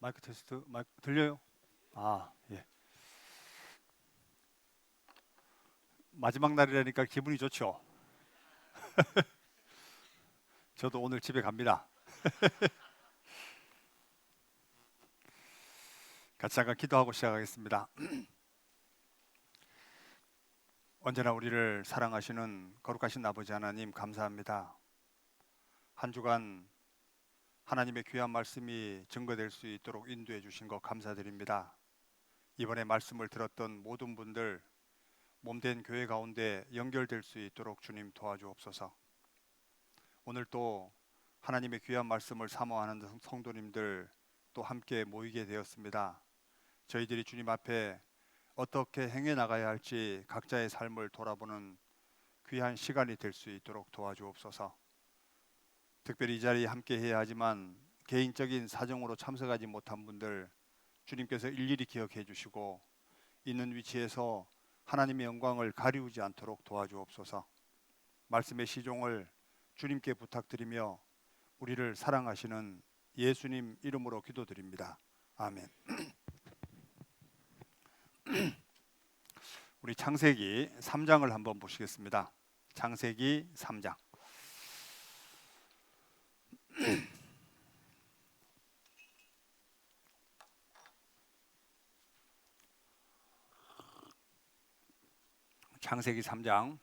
마이크 테스트. 마이크 들려요? 아, 예. 마지막 날이라니까 기분이 좋죠. 저도 오늘 집에 갑니다. 같이 잠깐 기도하고 시작하겠습니다. 언제나 우리를 사랑하시는 거룩하신 아버지 하나님 감사합니다. 한 주간 하나님의 귀한 말씀이 증거될 수 있도록 인도해 주신 것 감사드립니다. 이번에 말씀을 들었던 모든 분들 몸된 교회 가운데 연결될 수 있도록 주님 도와주옵소서. 오늘 또 하나님의 귀한 말씀을 사모하는 성도님들 또 함께 모이게 되었습니다. 저희들이 주님 앞에 어떻게 행해 나가야 할지 각자의 삶을 돌아보는 귀한 시간이 될 수 있도록 도와주옵소서. 특별히 이 자리에 함께 해야 하지만 개인적인 사정으로 참석하지 못한 분들 주님께서 일일이 기억해 주시고 있는 위치에서 하나님의 영광을 가리우지 않도록 도와주옵소서. 말씀의 시종을 주님께 부탁드리며 우리를 사랑하시는 예수님 이름으로 기도드립니다. 아멘. 우리 창세기 3장을 한번 보시겠습니다. 창세기 3장. 창세기 3장.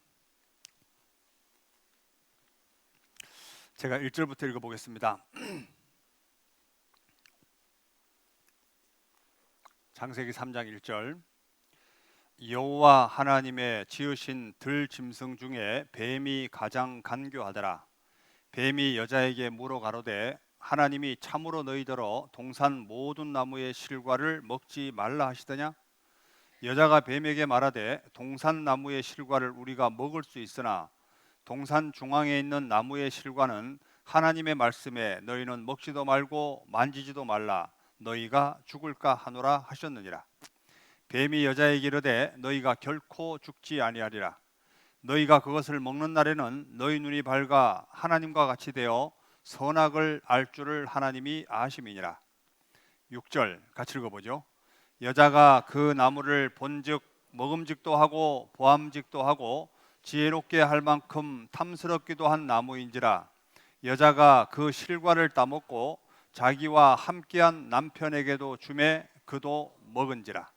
제가 1절부터 읽어보겠습니다. 창세기 3장 1절. 여호와 하나님의 지으신 들짐승 중에 뱀이 가장 간교하더라. 뱀이 여자에게 물어 가로되 하나님이 참으로 너희더러 동산 모든 나무의 실과를 먹지 말라 하시더냐? 여자가 뱀에게 말하되 동산 나무의 실과를 우리가 먹을 수 있으나 동산 중앙에 있는 나무의 실과는 하나님의 말씀에 너희는 먹지도 말고 만지지도 말라 너희가 죽을까 하노라 하셨느니라. 뱀이 여자에게 이르되 너희가 결코 죽지 아니하리라. 너희가 그것을 먹는 날에는 너희 눈이 밝아 하나님과 같이 되어 선악을 알 줄을 하나님이 아심이니라. 6절 같이 읽어보죠. 여자가 그 나무를 본즉 먹음직도 하고 보암직도 하고 지혜롭게 할 만큼 탐스럽기도 한 나무인지라. 여자가 그 실과를 따먹고 자기와 함께한 남편에게도 주매 그도 먹은지라.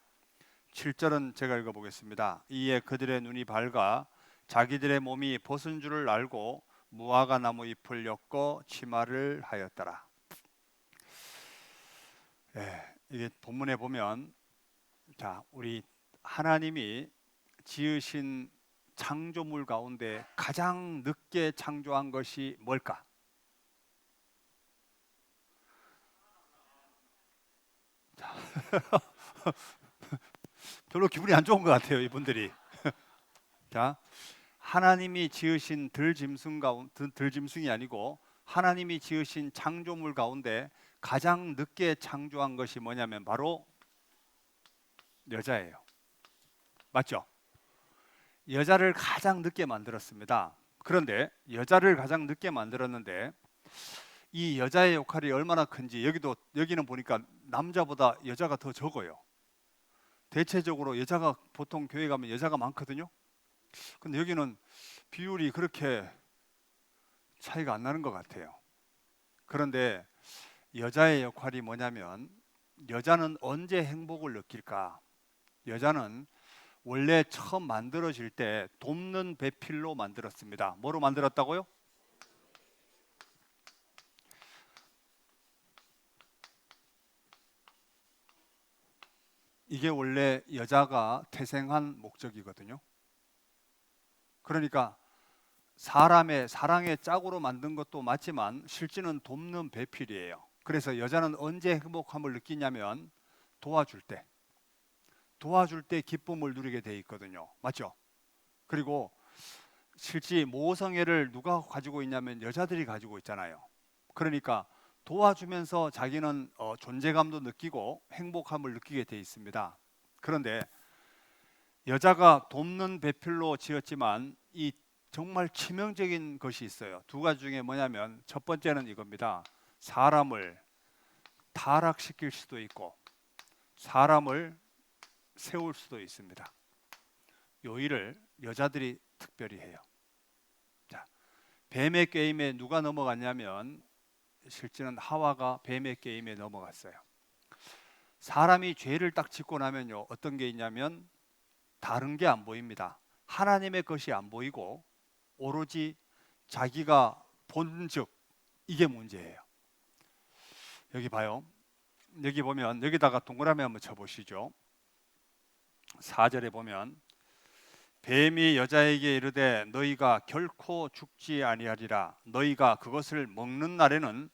7절은 제가 읽어보겠습니다. 이에 그들의 눈이 밝아 자기들의 몸이 벗은 줄을 알고 무화과 나무 잎을 엮어 치마를 하였더라. 이게 본문에 보면 우리 하나님이 지으신 창조물 가운데 가장 늦게 창조한 것이 뭘까? 별로 기분이 안 좋은 것 같아요, 이분들이. 자, 하나님이 지으신 들짐승이 아니고 하나님이 지으신 창조물 가운데 가장 늦게 창조한 것이 뭐냐면 바로 여자예요. 맞죠? 여자를 가장 늦게 만들었습니다. 그런데 여자를 가장 늦게 만들었는데 이 여자의 역할이 얼마나 큰지 여기는 보니까 남자보다 여자가 더 적어요. 대체적으로 여자가 보통 교회 가면 여자가 많거든요. 근데 여기는 비율이 그렇게 차이가 안 나는 것 같아요. 그런데 여자의 역할이 뭐냐면 여자는 언제 행복을 느낄까? 여자는 원래 처음 만들어질 때 돕는 배필로 만들었습니다. 뭐로 만들었다고요? 이게 원래 여자가 태생한 목적이거든요. 그러니까 사랑의 짝으로 만든 것도 맞지만 실제는 돕는 배필이에요. 그래서 여자는 언제 행복함을 느끼냐면 도와줄 때 기쁨을 누리게 돼 있거든요. 맞죠? 그리고 실제 모성애를 누가 가지고 있냐면 여자들이 가지고 있잖아요. 그러니까 도와주면서 자기는 존재감도 느끼고 행복함을 느끼게 돼 있습니다. 그런데 여자가 돕는 배필로 지었지만 이 정말 치명적인 것이 있어요. 두 가지 중에 뭐냐면 첫 번째는 이겁니다. 사람을 타락시킬 수도 있고 사람을 세울 수도 있습니다. 요 일을 여자들이 특별히 해요. 자, 뱀의 게임에 누가 넘어갔냐면 실제는 하와가 뱀의 게임에 넘어갔어요. 사람이 죄를 딱 짓고 나면요, 어떤 게 있냐면 다른 게 안 보입니다. 하나님의 것이 안 보이고 오로지 자기가 본즉 이게 문제예요. 여기 봐요. 여기 보면 여기다가 동그라미 한번 쳐보시죠. 4절에 보면 뱀이 여자에게 이르되 너희가 결코 죽지 아니하리라. 너희가 그것을 먹는 날에는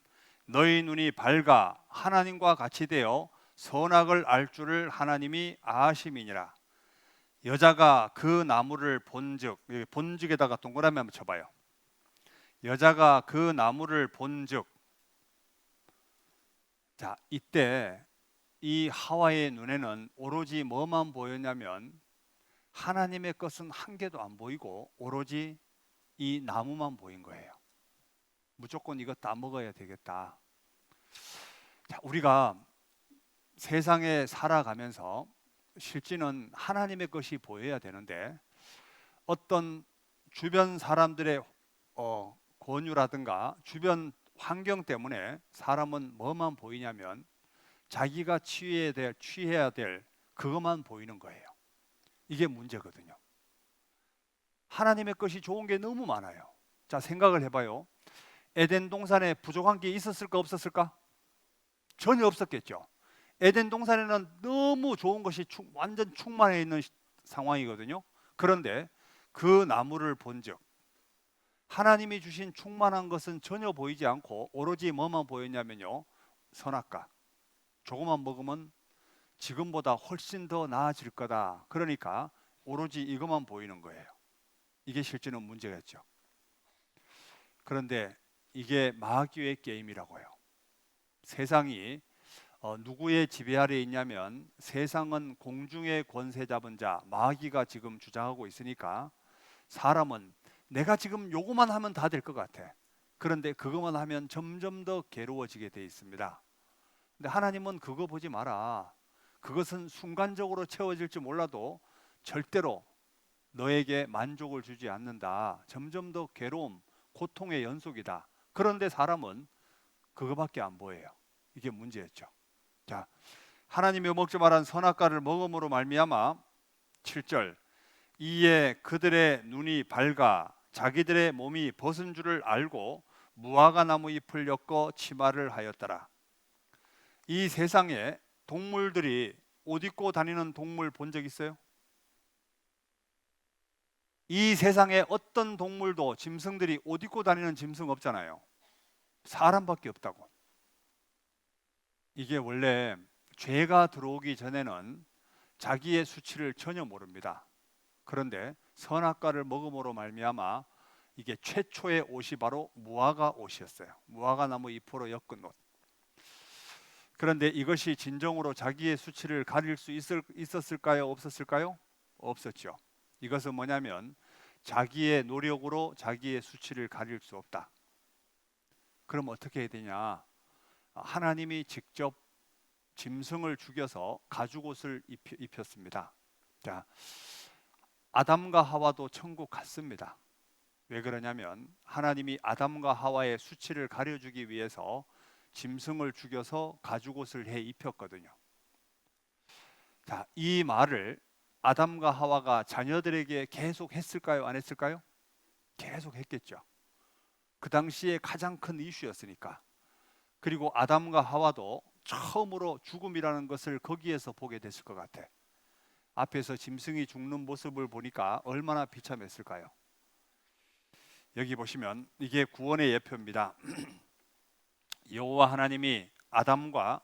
너희 눈이 밝아 하나님과 같이 되어 선악을 알 줄을 하나님이 아심이니라. 여자가 그 나무를 본즉, 여기 본즉에다가 동그라미 한번 쳐봐요. 여자가 그 나무를 본즉, 자, 이때 이 하와의 눈에는 오로지 뭐만 보였냐면 하나님의 것은 한 개도 안 보이고 오로지 이 나무만 보인 거예요. 무조건 이거 다 먹어야 되겠다. 자, 우리가 세상에 살아가면서 실제는 하나님의 것이 보여야 되는데 어떤 주변 사람들의 권유라든가 주변 환경 때문에 사람은 뭐만 보이냐면 자기가 취해야 될 그것만 보이는 거예요. 이게 문제거든요. 하나님의 것이 좋은 게 너무 많아요. 자, 생각을 해봐요. 에덴 동산에 부족한 게 있었을까 없었을까? 전혀 없었겠죠. 에덴 동산에는 너무 좋은 것이 완전 충만해 있는 상황이거든요. 그런데 그 나무를 본즉 하나님이 주신 충만한 것은 전혀 보이지 않고 오로지 뭐만 보였냐면요, 선악과. 조금만 먹으면 지금보다 훨씬 더 나아질 거다. 그러니까 오로지 이것만 보이는 거예요. 이게 실제는 문제겠죠. 그런데 이게 마귀의 게임이라고요. 세상이 누구의 지배 아래에 있냐면 세상은 공중의 권세 잡은 자 마귀가 지금 주장하고 있으니까 사람은 내가 지금 요거만 하면 다 될 것 같아. 그런데 그것만 하면 점점 더 괴로워지게 돼 있습니다. 근데 하나님은 그거 보지 마라. 그것은 순간적으로 채워질지 몰라도 절대로 너에게 만족을 주지 않는다. 점점 더 괴로움, 고통의 연속이다. 그런데 사람은 그거밖에 안 보여요. 이게 문제였죠. 자, 하나님이 먹지 말한 선악과를 먹음으로 말미암아 7절 이에 그들의 눈이 밝아 자기들의 몸이 벗은 줄을 알고 무화과 나무 잎을 엮어 치마를 하였더라. 이 세상에 동물들이 옷 입고 다니는 동물 본 적 있어요? 이 세상에 어떤 동물도 짐승들이 옷 입고 다니는 짐승 없잖아요. 사람밖에 없다고. 이게 원래 죄가 들어오기 전에는 자기의 수치를 전혀 모릅니다. 그런데 선악과를 먹음으로 말미암아 이게 최초의 옷이 바로 무화과 옷이었어요. 무화과 나무 잎으로 엮은 옷. 그런데 이것이 진정으로 자기의 수치를 가릴 수 있었을까요? 없었을까요? 없었죠. 이것은 뭐냐면 자기의 노력으로 자기의 수치를 가릴 수 없다. 그럼 어떻게 해야 되냐? 하나님이 직접 짐승을 죽여서 가죽옷을 입혔습니다. 자, 아담과 하와도 천국 갔습니다. 왜 그러냐면 하나님이 아담과 하와의 수치를 가려주기 위해서 짐승을 죽여서 가죽옷을 해 입혔거든요. 자, 이 말을 아담과 하와가 자녀들에게 계속 했을까요? 안 했을까요? 계속 했겠죠. 그 당시에 가장 큰 이슈였으니까. 그리고 아담과 하와도 처음으로 죽음이라는 것을 거기에서 보게 됐을 것 같아. 앞에서 짐승이 죽는 모습을 보니까 얼마나 비참했을까요? 여기 보시면 이게 구원의 예표입니다. 여호와 하나님이 아담과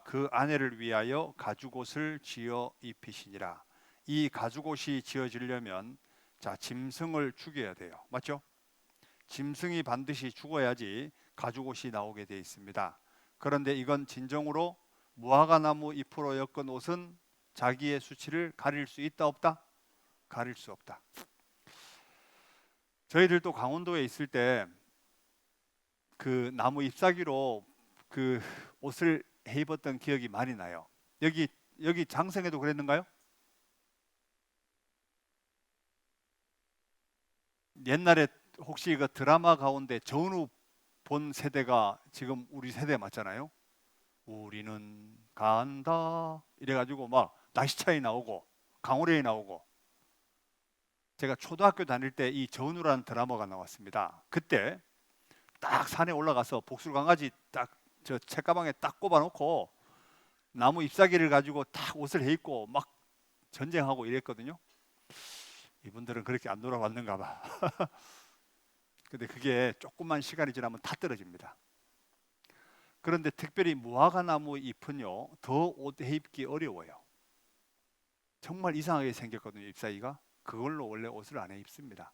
그 아내를 위하여 가죽옷을 지어 입히시니라. 이 가죽옷이 지어지려면 자, 짐승을 죽여야 돼요. 맞죠? 짐승이 반드시 죽어야지 가죽옷이 나오게 돼 있습니다. 그런데 이건 진정으로 무화과 나무 잎으로 엮은 옷은 자기의 수치를 가릴 수 있다 없다? 가릴 수 없다. 저희들도 강원도에 있을 때 그 나무 잎사귀로 그 옷을 해 입었던 기억이 많이 나요. 여기 장성에도 그랬는가요? 옛날에 혹시 그 드라마 가운데 전후 본 세대가 지금 우리 세대 맞잖아요. 우리는 간다 이래가지고 막 나시차이 나오고 강호래이 나오고, 제가 초등학교 다닐 때 이 전우라는 드라마가 나왔습니다. 그때 딱 산에 올라가서 복술강아지 딱 저 책가방에 딱 꼽아놓고 나무 잎사귀를 가지고 딱 옷을 해 입고 막 전쟁하고 이랬거든요. 이분들은 그렇게 안 놀아봤는가 봐. 근데 그게 조금만 시간이 지나면 다 떨어집니다. 그런데 특별히 무화과나무 잎은요 더 옷 해입기 어려워요. 정말 이상하게 생겼거든요. 잎사귀가. 그걸로 원래 옷을 안 해입습니다.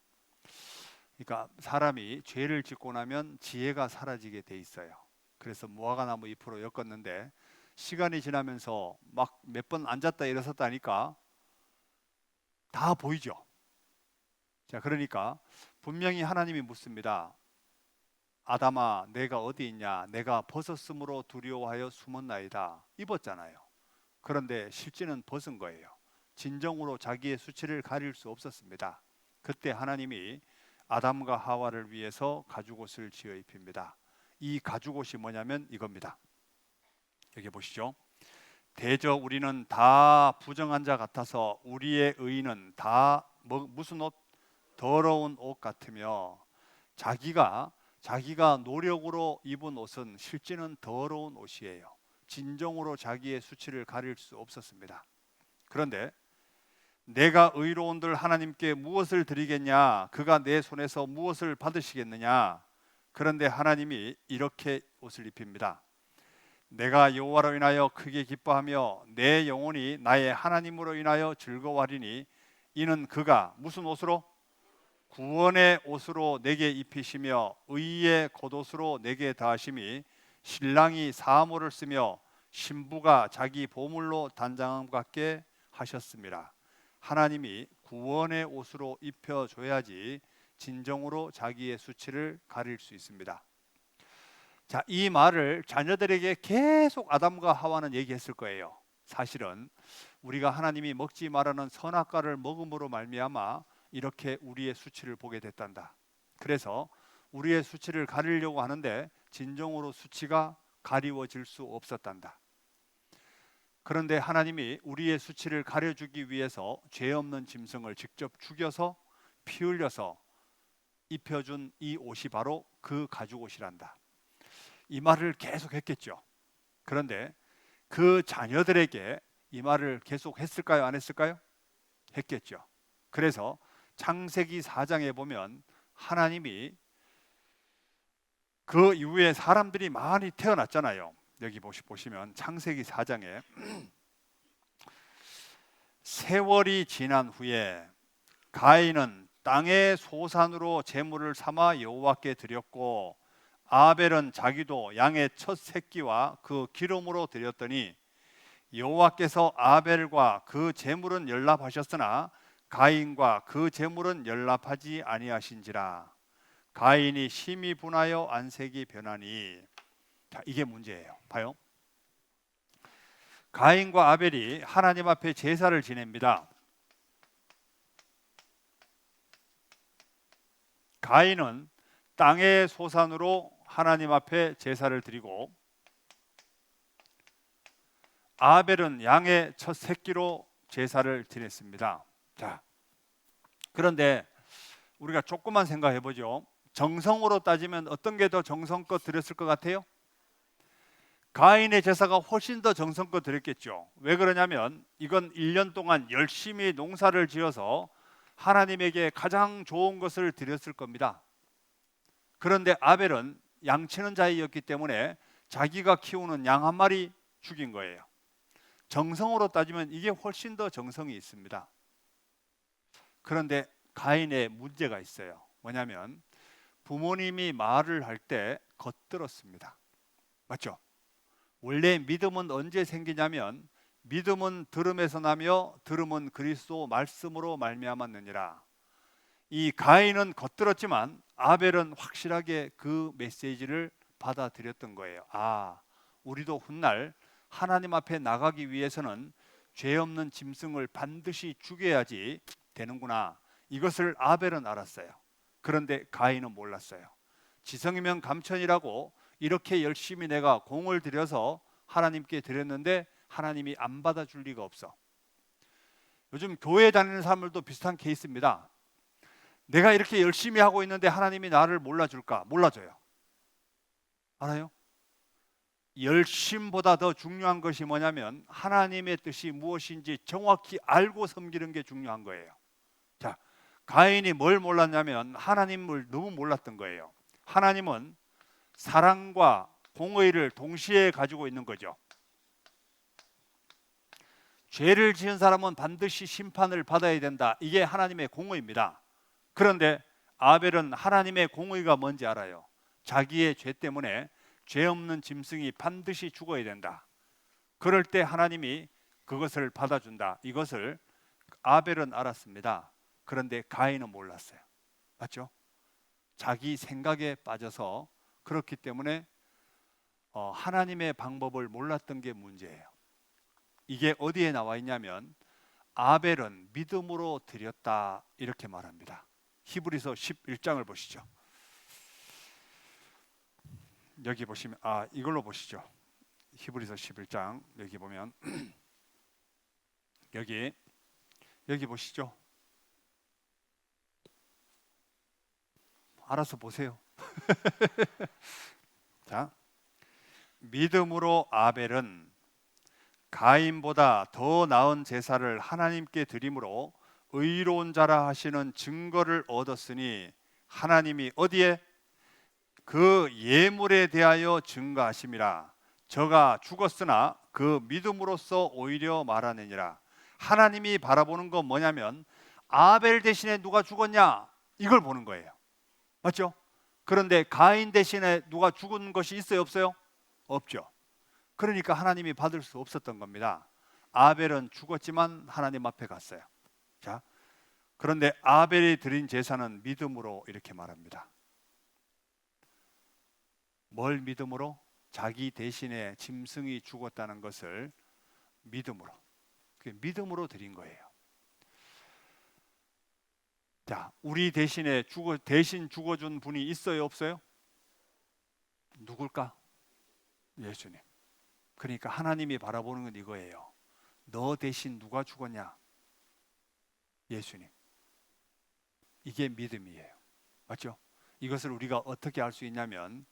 그러니까 사람이 죄를 짓고 나면 지혜가 사라지게 돼 있어요. 그래서 무화과나무 잎으로 엮었는데 시간이 지나면서 막 몇 번 앉았다 일어섰다 하니까 다 보이죠. 자, 그러니까 분명히 하나님이 묻습니다. 아담아, 내가 어디 있냐? 내가 벗었으므로 두려워하여 숨었나이다. 입었잖아요. 그런데 실제는 벗은 거예요. 진정으로 자기의 수치를 가릴 수 없었습니다. 그때 하나님이 아담과 하와를 위해서 가죽옷을 지어 입힙니다. 이 가죽옷이 뭐냐면 이겁니다. 여기 보시죠. 대저 우리는 다 부정한 자 같아서 우리의 의는 다 무슨 옷? 더러운 옷 같으며, 자기가 노력으로 입은 옷은 실제는 더러운 옷이에요. 진정으로 자기의 수치를 가릴 수 없었습니다. 그런데 내가 의로운들 하나님께 무엇을 드리겠냐? 그가 내 손에서 무엇을 받으시겠느냐? 그런데 하나님이 이렇게 옷을 입힙니다. 내가 여호와로 인하여 크게 기뻐하며 내 영혼이 나의 하나님으로 인하여 즐거워하리니 이는 그가 무슨 옷으로? 구원의 옷으로 내게 입히시며 의의 겉옷으로 내게 다하심이 신랑이 사모를 쓰며 신부가 자기 보물로 단장함 같게 하셨습니다. 하나님이 구원의 옷으로 입혀줘야지 진정으로 자기의 수치를 가릴 수 있습니다. 자, 이 말을 자녀들에게 계속 아담과 하와는 얘기했을 거예요. 사실은 우리가 하나님이 먹지 말라는 선악과를 먹음으로 말미암아 이렇게 우리의 수치를 보게 됐단다. 그래서 우리의 수치를 가리려고 하는데 진정으로 수치가 가리워질 수 없었단다. 그런데 하나님이 우리의 수치를 가려주기 위해서 죄 없는 짐승을 직접 죽여서 피 흘려서 입혀준 이 옷이 바로 그 가죽옷이란다. 이 말을 계속 했겠죠. 그런데 그 자녀들에게 이 말을 계속 했을까요? 안 했을까요? 했겠죠. 그래서 창세기 4장에 보면 하나님이 그 이후에 사람들이 많이 태어났잖아요. 여기 보시면 창세기 4장에 세월이 지난 후에 가인은 땅의 소산으로 제물을 삼아 여호와께 드렸고 아벨은 자기도 양의 첫 새끼와 그 기름으로 드렸더니 여호와께서 아벨과 그 제물은 연락하셨으나 가인과 그 제물은 연락하지 아니하신지라. 가인이 심히 분하여 안색이 변하니. 자, 이게 문제예요. 봐요. 가인과 아벨이 하나님 앞에 제사를 지냅니다. 가인은 땅의 소산으로 하나님 앞에 제사를 드리고 아벨은 양의 첫 새끼로 제사를 드렸습니다. 자, 그런데 우리가 조금만 생각해 보죠. 정성으로 따지면 어떤 게 더 정성껏 드렸을 것 같아요? 가인의 제사가 훨씬 더 정성껏 드렸겠죠. 왜 그러냐면 이건 1년 동안 열심히 농사를 지어서 하나님에게 가장 좋은 것을 드렸을 겁니다. 그런데 아벨은 양치는 자이었기 때문에 자기가 키우는 양 한 마리 죽인 거예요. 정성으로 따지면 이게 훨씬 더 정성이 있습니다. 그런데 가인의 문제가 있어요. 뭐냐면 부모님이 말을 할 때 겉들었습니다. 맞죠? 원래 믿음은 언제 생기냐면 믿음은 들음에서 나며 들음은 그리스도 말씀으로 말미암았느니라. 이 가인은 겉들었지만 아벨은 확실하게 그 메시지를 받아들였던 거예요. 아, 우리도 훗날 하나님 앞에 나가기 위해서는 죄 없는 짐승을 반드시 죽여야지 되는구나. 이것을 아벨은 알았어요. 그런데 가인은 몰랐어요. 지성이면 감천이라고 이렇게 열심히 내가 공을 들여서 하나님께 드렸는데 하나님이 안 받아줄 리가 없어. 요즘 교회 다니는 사람들도 비슷한 케이스입니다. 내가 이렇게 열심히 하고 있는데 하나님이 나를 몰라줄까? 몰라줘요. 알아요? 열심보다 더 중요한 것이 뭐냐면 하나님의 뜻이 무엇인지 정확히 알고 섬기는 게 중요한 거예요. 자, 가인이 뭘 몰랐냐면 하나님을 너무 몰랐던 거예요. 하나님은 사랑과 공의를 동시에 가지고 있는 거죠. 죄를 지은 사람은 반드시 심판을 받아야 된다. 이게 하나님의 공의입니다. 그런데 아벨은 하나님의 공의가 뭔지 알아요. 자기의 죄 때문에 죄 없는 짐승이 반드시 죽어야 된다. 그럴 때 하나님이 그것을 받아준다. 이것을 아벨은 알았습니다. 그런데 가인은 몰랐어요. 맞죠? 자기 생각에 빠져서 그렇기 때문에 하나님의 방법을 몰랐던 게 문제예요. 이게 어디에 나와 있냐면 아벨은 믿음으로 드렸다 이렇게 말합니다. 히브리서 11장을 보시죠. 여기 보시면 이걸로 보시죠. 히브리서 11장 여기 보면 여기 보시죠. 알아서 보세요. 자, 믿음으로 아벨은 가인보다 더 나은 제사를 하나님께 드림으로 의로운 자라 하시는 증거를 얻었으니 하나님이 어디에? 그 예물에 대하여 증거하심이라. 저가 죽었으나 그 믿음으로써 오히려 말하느니라. 하나님이 바라보는 건 뭐냐면 아벨 대신에 누가 죽었냐 이걸 보는 거예요. 맞죠? 그런데 가인 대신에 누가 죽은 것이 있어요 없어요? 없죠. 그러니까 하나님이 받을 수 없었던 겁니다. 아벨은 죽었지만 하나님 앞에 갔어요. 자, 그런데 아벨이 드린 제사는 믿음으로 이렇게 말합니다. 뭘 믿음으로? 자기 대신에 짐승이 죽었다는 것을 믿음으로. 믿음으로 드린 거예요. 자, 우리 대신 죽어준 분이 있어요 없어요? 누굴까? 예수님. 그러니까 하나님이 바라보는 건 이거예요. 너 대신 누가 죽었냐? 예수님. 이게 믿음이에요. 맞죠? 이것을 우리가 어떻게 알 수 있냐면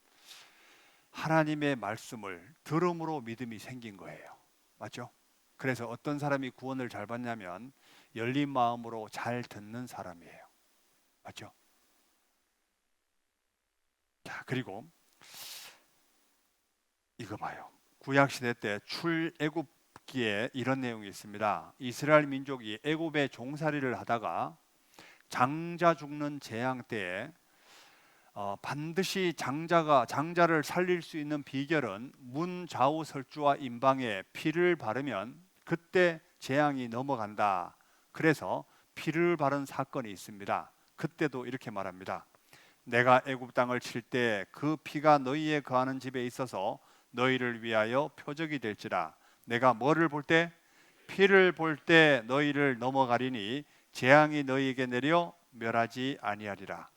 하나님의 말씀을 들음으로 믿음이 생긴 거예요. 맞죠? 그래서 어떤 사람이 구원을 잘 받냐면 열린 마음으로 잘 듣는 사람이에요. 맞죠? 자, 그리고 이거 봐요. 구약시대 때 출애굽기에 이런 내용이 있습니다. 이스라엘 민족이 애굽에 종살이를 하다가 장자 죽는 재앙 때에 반드시 장자를 살릴 수 있는 비결은 문 좌우 설주와 임방에 피를 바르면 그때 재앙이 넘어간다. 그래서 피를 바른 사건이 있습니다. 그때도 이렇게 말합니다. 내가 애굽 땅을 칠 때 그 피가 너희의 거하는 집에 있어서 너희를 위하여 표적이 될지라. 내가 뭐를 볼 때? 피를 볼 때 너희를 넘어가리니 재앙이 너희에게 내려 멸하지 아니하리라.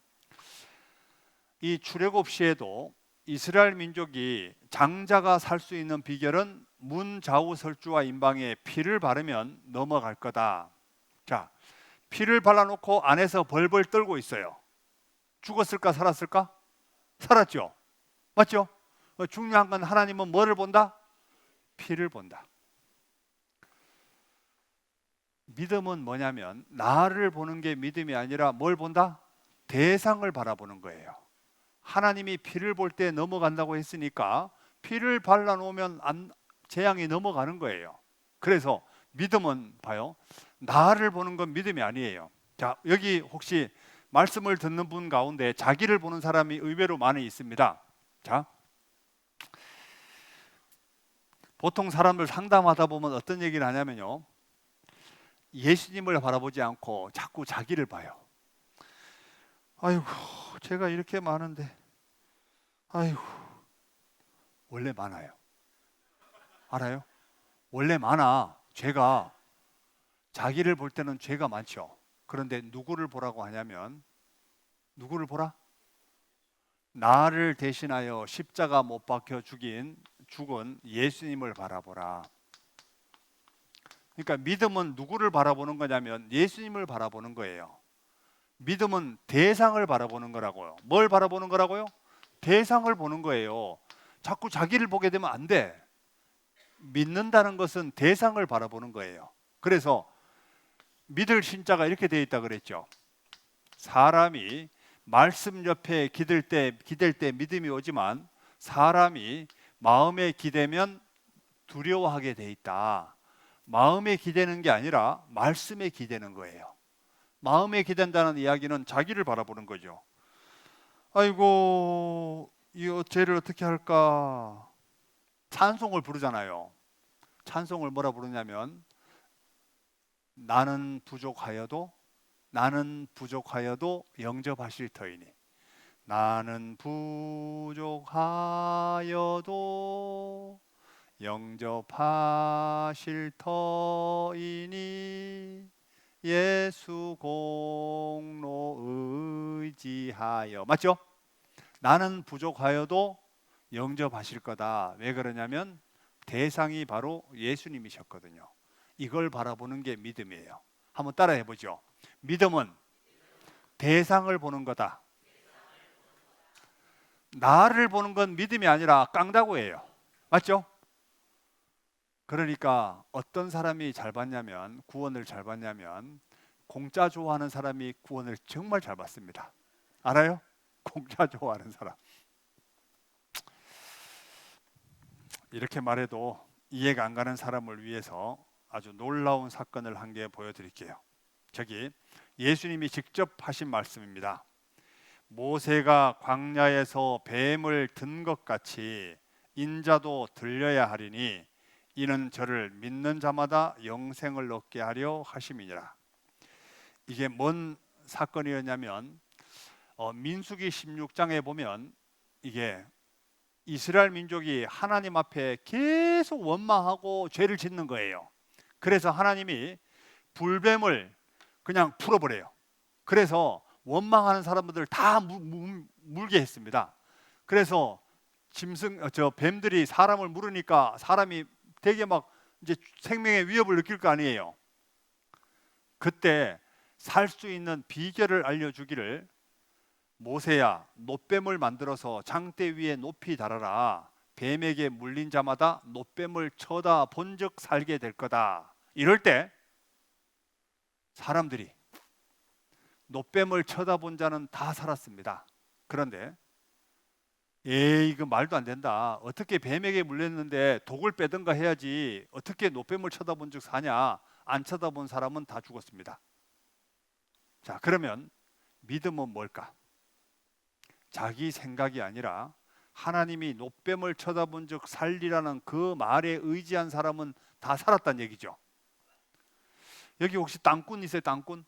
이 출애굽 시에도 이스라엘 민족이 장자가 살 수 있는 비결은 문 좌우 설주와 임방에 피를 바르면 넘어갈 거다. 자, 피를 발라놓고 안에서 벌벌 떨고 있어요. 죽었을까 살았을까? 살았죠. 맞죠? 중요한 건 하나님은 뭐를 본다? 피를 본다. 믿음은 뭐냐면 나를 보는 게 믿음이 아니라 뭘 본다? 대상을 바라보는 거예요. 하나님이 피를 볼 때 넘어간다고 했으니까 피를 발라놓으면 재앙이 넘어가는 거예요. 그래서 믿음은 봐요. 나를 보는 건 믿음이 아니에요. 자, 여기 혹시 말씀을 듣는 분 가운데 자기를 보는 사람이 의외로 많이 있습니다. 자, 보통 사람들 상담하다 보면 어떤 얘기를 하냐면요, 예수님을 바라보지 않고 자꾸 자기를 봐요. 아이고, 제가 이렇게 많은데, 아이고, 원래 많아요. 알아요? 원래 많아. 죄가, 자기를 볼 때는 죄가 많죠. 그런데 누구를 보라고 하냐면, 누구를 보라? 나를 대신하여 십자가 못 박혀 죽은 예수님을 바라보라. 그러니까 믿음은 누구를 바라보는 거냐면 예수님을 바라보는 거예요. 믿음은 대상을 바라보는 거라고요. 뭘 바라보는 거라고요? 대상을 보는 거예요. 자꾸 자기를 보게 되면 안 돼. 믿는다는 것은 대상을 바라보는 거예요. 그래서 믿을 신자가 이렇게 되어 있다 그랬죠. 사람이 말씀 옆에 기댈 때 믿음이 오지만 사람이 마음에 기대면 두려워하게 돼 있다. 마음에 기대는 게 아니라 말씀에 기대는 거예요. 마음에 기댄다는 이야기는 자기를 바라보는 거죠. 아이고, 이 죄를 어떻게 할까? 찬송을 부르잖아요. 찬송을 뭐라 부르냐면 나는 부족하여도 영접하실 터이니, 나는 부족하여도 영접하실 터이니 예수 공로 의지하여. 맞죠? 나는 부족하여도 영접하실 거다. 왜 그러냐면 대상이 바로 예수님이셨거든요. 이걸 바라보는 게 믿음이에요. 한번 따라해 보죠. 믿음은 대상을 보는 거다. 나를 보는 건 믿음이 아니라 깡다구예요. 맞죠? 그러니까 어떤 사람이 잘 받냐면, 구원을 잘 받냐면 공짜 좋아하는 사람이 구원을 정말 잘 받습니다. 알아요? 공짜 좋아하는 사람. 이렇게 말해도 이해가 안 가는 사람을 위해서 아주 놀라운 사건을 한 개 보여드릴게요. 저기 예수님이 직접 하신 말씀입니다. 모세가 광야에서 뱀을 든 것 같이 인자도 들려야 하리니 이는 저를 믿는 자마다 영생을 얻게 하려 하심이니라. 이게 뭔 사건이었냐면 민수기 16장에 보면 이게 이스라엘 민족이 하나님 앞에 계속 원망하고 죄를 짓는 거예요. 그래서 하나님이 불뱀을 그냥 풀어버려요. 그래서 원망하는 사람들을 다 물게 했습니다. 그래서 뱀들이 사람을 물으니까 사람이 되게 막 이제 생명의 위협을 느낄 거 아니에요. 그때 살 수 있는 비결을 알려주기를, 모세야, 놋뱀을 만들어서 장대 위에 높이 달아라. 뱀에게 물린 자마다 놋뱀을 쳐다본 적 살게 될 거다. 이럴 때 사람들이 놋뱀을 쳐다본 자는 다 살았습니다. 그런데 에이, 이거 말도 안 된다. 어떻게 뱀에게 물렸는데 독을 빼든가 해야지. 어떻게 놋뱀을 쳐다본 적 사냐? 안 쳐다본 사람은 다 죽었습니다. 자, 그러면 믿음은 뭘까? 자기 생각이 아니라 하나님이 놋뱀을 쳐다본 적 살리라는 그 말에 의지한 사람은 다 살았다는 얘기죠. 여기 혹시 땅꾼 있어요? 땅꾼?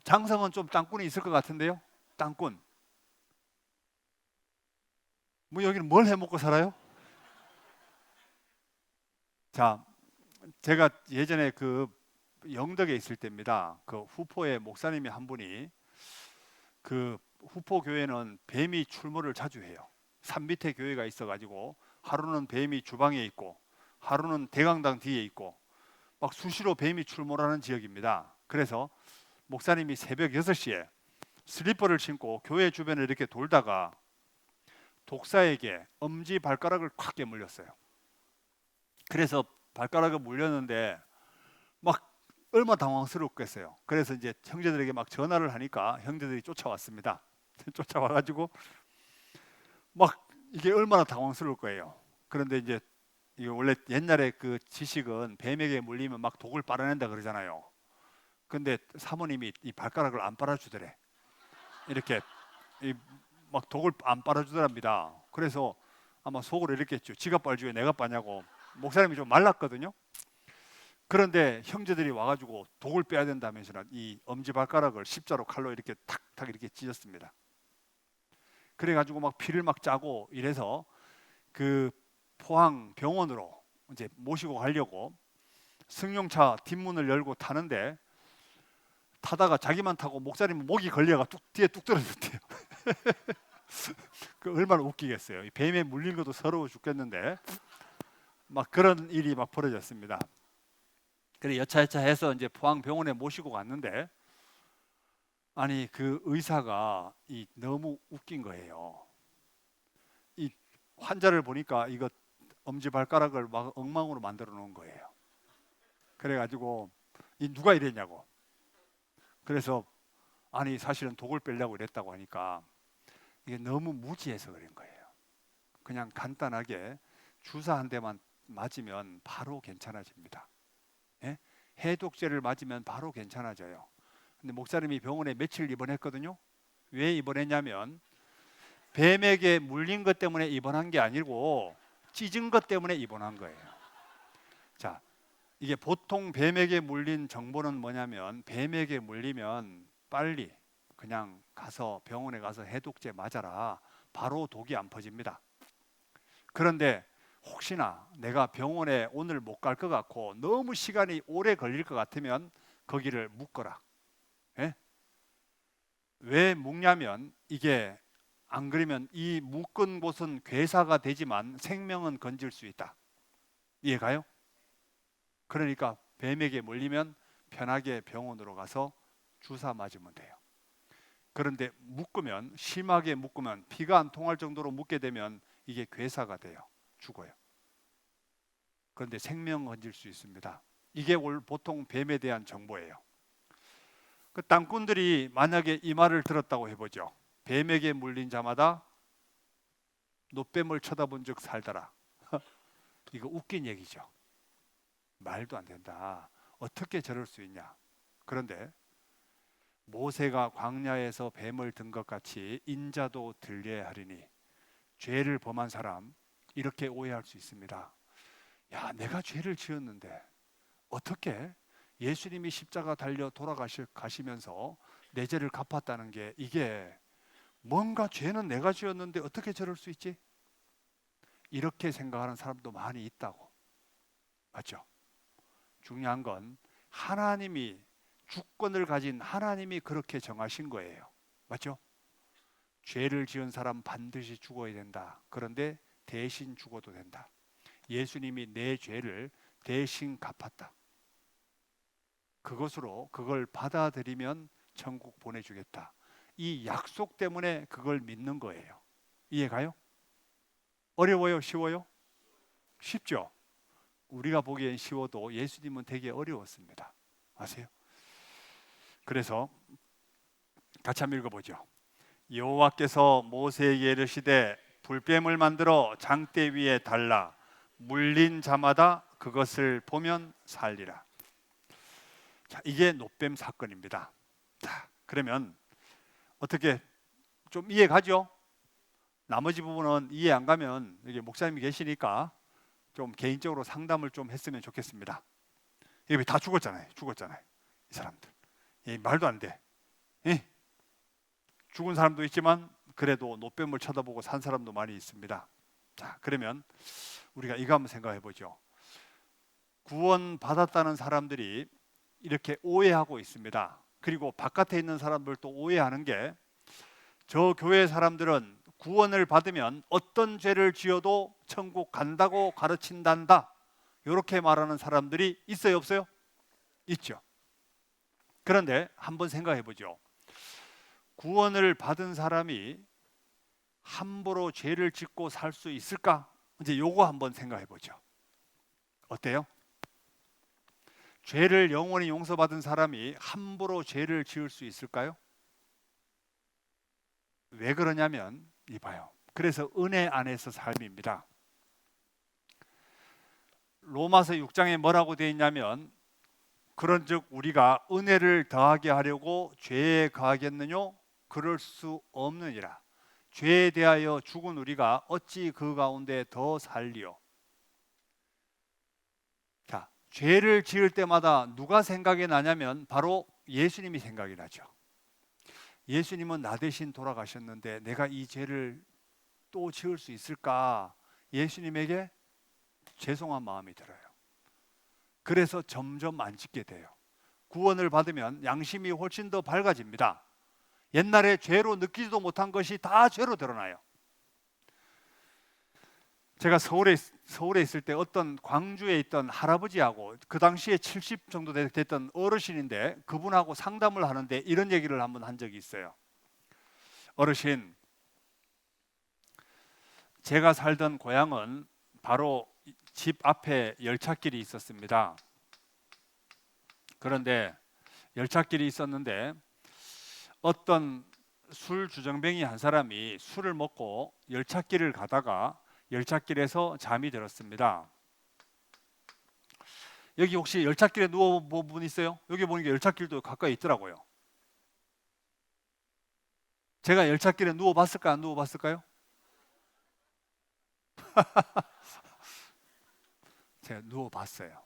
장성은 좀 땅꾼이 있을 것 같은데요. 땅꾼. 뭐 여기는 뭘 해먹고 살아요? 자, 제가 예전에 그 영덕에 있을 때입니다. 그 후포의 목사님이 한 분이, 그 후포 교회는 뱀이 출몰을 자주 해요. 산 밑에 교회가 있어가지고 하루는 뱀이 주방에 있고 하루는 대강당 뒤에 있고 막 수시로 뱀이 출몰하는 지역입니다. 그래서 목사님이 새벽 6시에 슬리퍼를 신고 교회 주변을 이렇게 돌다가 독사에게 엄지 발가락을 콱 깨물렸어요. 그래서 발가락을 물렸는데 막 얼마나 당황스럽겠어요. 그래서 이제 형제들에게 막 전화를 하니까 형제들이 쫓아왔습니다. 쫓아와가지고 막 이게 얼마나 당황스러울 거예요. 그런데 이제 이게 원래 옛날에 그 지식은 뱀에게 물리면 막 독을 빨아낸다 그러잖아요. 근데 사모님이 이 발가락을 안 빨아주더래. 이렇게 막 독을 안 빨아주더랍니다. 그래서 아마 속으로 이랬겠죠. 지가 빨주에 내가 빠냐고. 목사님이 좀 말랐거든요. 그런데 형제들이 와가지고 독을 빼야 된다면서 이 엄지발가락을 십자로 칼로 이렇게 탁탁 이렇게 찢었습니다. 그래가지고 막 피를 막 짜고 이래서 그 포항 병원으로 이제 모시고 가려고 승용차 뒷문을 열고 타는데, 타다가 자기만 타고 목사님 목이 걸려가 뒤에 뚝 떨어졌대요. 그 얼마나 웃기겠어요. 이 뱀에 물린 것도 서러워 죽겠는데 막 그런 일이 막 벌어졌습니다. 그래 여차여차해서 이제 포항 병원에 모시고 갔는데, 아니 그 의사가 너무 웃긴 거예요. 이 환자를 보니까 이거 엄지발가락을 막 엉망으로 만들어 놓은 거예요. 그래가지고 누가 이랬냐고. 그래서 아니 사실은 독을 빼려고 이랬다고 하니까 이게 너무 무지해서 그런 거예요. 그냥 간단하게 주사 한 대만 맞으면 바로 괜찮아집니다. 예? 해독제를 맞으면 바로 괜찮아져요. 근데 목사님이 병원에 며칠 입원했거든요. 왜 입원했냐면 뱀에게 물린 것 때문에 입원한 게 아니고 찢은 것 때문에 입원한 거예요. 자, 이게 보통 뱀에게 물린 정보는 뭐냐면, 뱀에게 물리면 빨리 그냥 가서 병원에 가서 해독제 맞아라. 바로 독이 안 퍼집니다. 그런데 혹시나 내가 병원에 오늘 못 갈 것 같고 너무 시간이 오래 걸릴 것 같으면 거기를 묶어라. 예? 왜 묶냐면 이게 안 그러면 이 묶은 곳은 괴사가 되지만 생명은 건질 수 있다. 이해가요? 그러니까 뱀에게 물리면 편하게 병원으로 가서 주사 맞으면 돼요. 그런데 묶으면, 심하게 묶으면, 피가 안 통할 정도로 묶게 되면 이게 괴사가 돼요. 죽어요. 그런데 생명 건질 수 있습니다. 이게 보통 뱀에 대한 정보예요. 그 땅꾼들이 만약에 이 말을 들었다고 해보죠. 뱀에게 물린 자마다 노뱀을 쳐다본 적 살더라. 이거 웃긴 얘기죠. 말도 안 된다. 어떻게 저럴 수 있냐. 그런데 모세가 광야에서 뱀을 든 것 같이 인자도 들려야 하리니, 죄를 범한 사람 이렇게 오해할 수 있습니다. 야, 내가 죄를 지었는데 어떻게 예수님이 십자가 달려 돌아가시면서 내 죄를 갚았다는 게, 이게 뭔가 죄는 내가 지었는데 어떻게 저럴 수 있지? 이렇게 생각하는 사람도 많이 있다고. 맞죠? 중요한 건 하나님이, 주권을 가진 하나님이 그렇게 정하신 거예요. 맞죠? 죄를 지은 사람 반드시 죽어야 된다. 그런데 대신 죽어도 된다. 예수님이 내 죄를 대신 갚았다. 그걸 받아들이면 천국 보내주겠다. 이 약속 때문에 그걸 믿는 거예요. 이해가요? 어려워요? 쉬워요? 쉽죠? 우리가 보기엔 쉬워도 예수님은 되게 어려웠습니다. 아세요? 그래서 같이 한번 읽어보죠. 여호와께서 모세에게 이르시되 불뱀을 만들어 장대 위에 달라 물린 자마다 그것을 보면 살리라. 자, 이게 노뱀 사건입니다. 자, 그러면 어떻게 좀 이해 가죠? 나머지 부분은 이해 안 가면 여기 목사님이 계시니까 좀 개인적으로 상담을 좀 했으면 좋겠습니다. 이게 다 죽었잖아요. 이 사람들. 말도 안 돼. 죽은 사람도 있지만 그래도 노뱀을 쳐다보고 산 사람도 많이 있습니다. 자, 그러면 우리가 이거 한번 생각해 보죠. 구원 받았다는 사람들이 이렇게 오해하고 있습니다. 그리고 바깥에 있는 사람들도 오해하는 게, 저 교회 사람들은 구원을 받으면 어떤 죄를 지어도 천국 간다고 가르친단다. 이렇게 말하는 사람들이 있어요, 없어요? 있죠. 그런데 한번 생각해 보죠. 구원을 받은 사람이 함부로 죄를 짓고 살 수 있을까? 이제 요거 한번 생각해 보죠. 어때요? 죄를 영원히 용서받은 사람이 함부로 죄를 지을 수 있을까요? 왜 그러냐면 이봐요. 그래서 은혜 안에서 삶입니다. 로마서 6장에 뭐라고 되어 있냐면, 그런즉 우리가 은혜를 더하게 하려고 죄에 가하겠느뇨? 그럴 수 없느니라. 죄에 대하여 죽은 우리가 어찌 그 가운데 더 살리요? 자, 죄를 지을 때마다 누가 생각이 나냐면 바로 예수님이 생각이 나죠. 예수님은 나 대신 돌아가셨는데 내가 이 죄를 또 지을 수 있을까? 예수님에게 죄송한 마음이 들어요. 그래서 점점 안 짓게 돼요. 구원을 받으면 양심이 훨씬 더 밝아집니다. 옛날에 죄로 느끼지도 못한 것이 다 죄로 드러나요. 제가 서울에 있을 때 어떤 광주에 있던 할아버지하고 그 당시에 70 정도 됐던 어르신인데 그분하고 상담을 하는데 이런 얘기를 한번 한 적이 있어요. 어르신, 제가 살던 고향은 바로 집 앞에 열차길이 있었습니다. 그런데 열차길이 있었는데 어떤 술 주정뱅이 한 사람이 술을 먹고 열차길을 가다가 열차길에서 잠이 들었습니다. 여기 혹시 열차길에 누워본 분 있어요? 여기 보니까 열차길도 가까이 있더라고요. 제가 열차길에 누워봤을까 안 누워봤을까요? 제가 누워봤어요.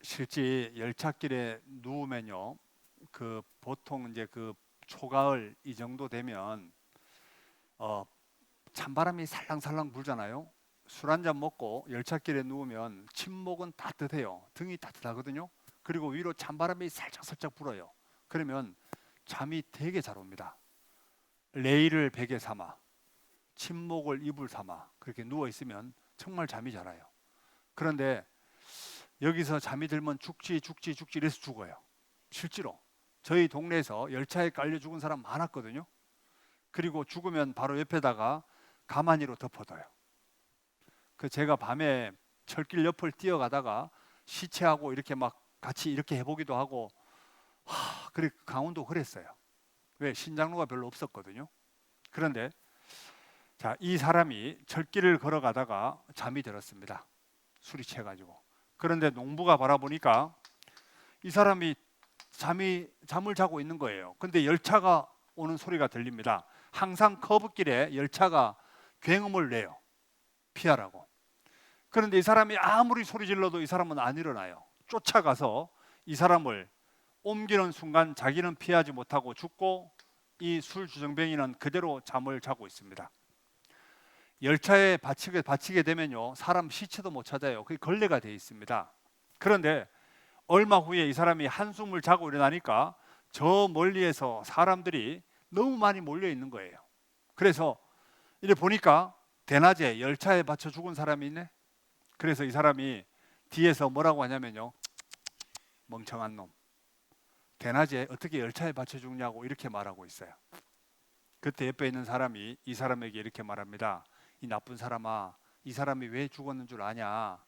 실제 열차길에 누우면요, 그 보통 이제 그 초가을 이 정도 되면 찬바람이 살랑살랑 불잖아요. 술 한 잔 먹고 열차길에 누우면 침목은 따뜻해요. 등이 따뜻하거든요. 그리고 위로 찬바람이 살짝살짝 불어요. 그러면 잠이 되게 잘 옵니다. 레일을 베개 삼아, 침목을 이불 삼아 그렇게 누워 있으면 정말 잠이 잘 와요. 그런데 여기서 잠이 들면 죽지 이래서 죽어요. 실제로 저희 동네에서 열차에 깔려 죽은 사람 많았거든요. 그리고 죽으면 바로 옆에다가 가마니로 덮어둬요. 그 제가 밤에 철길 옆을 뛰어가다가 시체하고 이렇게 막 같이 이렇게 해보기도 하고, 그래 강원도 그랬어요. 왜? 신장로가 별로 없었거든요. 그런데 자, 이 사람이 철길을 걸어가다가 잠이 들었습니다. 술이 취해가지고. 그런데 농부가 바라보니까 이 사람이 잠을 자고 있는 거예요. 근데 열차가 오는 소리가 들립니다. 항상 커브길에 열차가 굉음을 내요. 피하라고. 그런데 이 사람이 아무리 소리 질러도 이 사람은 안 일어나요. 쫓아가서 이 사람을 옮기는 순간 자기는 피하지 못하고 죽고 이 술 주정뱅이는 그대로 잠을 자고 있습니다. 열차에 받치게 되면요, 사람 시체도 못 찾아요. 그게 걸레가 돼 있습니다. 그런데 얼마 후에 이 사람이 한숨을 자고 일어나니까 저 멀리에서 사람들이 너무 많이 몰려 있는 거예요. 그래서 이래 보니까 대낮에 열차에 받쳐 죽은 사람이 있네. 그래서 이 사람이 뒤에서 뭐라고 하냐면요, 멍청한 놈, 대낮에 어떻게 열차에 받쳐 죽냐고 이렇게 말하고 있어요. 그때 옆에 있는 사람이 이 사람에게 이렇게 말합니다. 이 나쁜 사람아, 이 사람이 왜 죽었는 줄 아냐?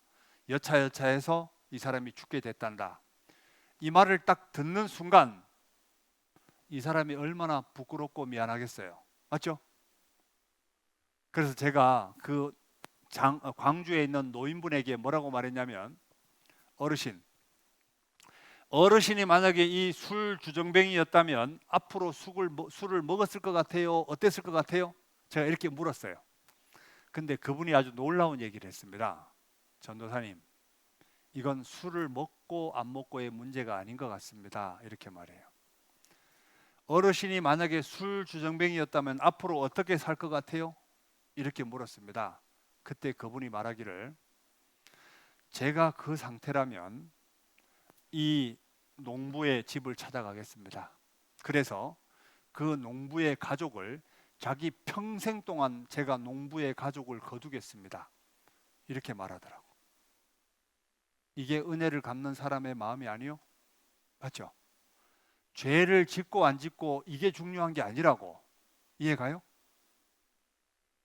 여차여차해서 이 사람이 죽게 됐단다. 이 말을 딱 듣는 순간 이 사람이 얼마나 부끄럽고 미안하겠어요. 맞죠? 그래서 제가 그 광주에 있는 노인분에게 뭐라고 말했냐면, 어르신이 만약에 이 술 주정뱅이였다면 앞으로 술을 먹었을 것 같아요? 어땠을 것 같아요? 제가 이렇게 물었어요. 근데 그분이 아주 놀라운 얘기를 했습니다. 전도사님, 이건 술을 먹고 안 먹고의 문제가 아닌 것 같습니다. 이렇게 말해요. 어르신이 만약에 술 주정뱅이였다면 앞으로 어떻게 살 것 같아요? 이렇게 물었습니다. 그때 그분이 말하기를, 제가 그 상태라면 이 농부의 집을 찾아가겠습니다. 그래서 그 농부의 가족을 자기 평생 동안 제가 농부의 가족을 거두겠습니다. 이렇게 말하더라고. 이게 은혜를 갚는 사람의 마음이 아니요? 맞죠? 죄를 짓고 안 짓고 이게 중요한 게 아니라고. 이해가요?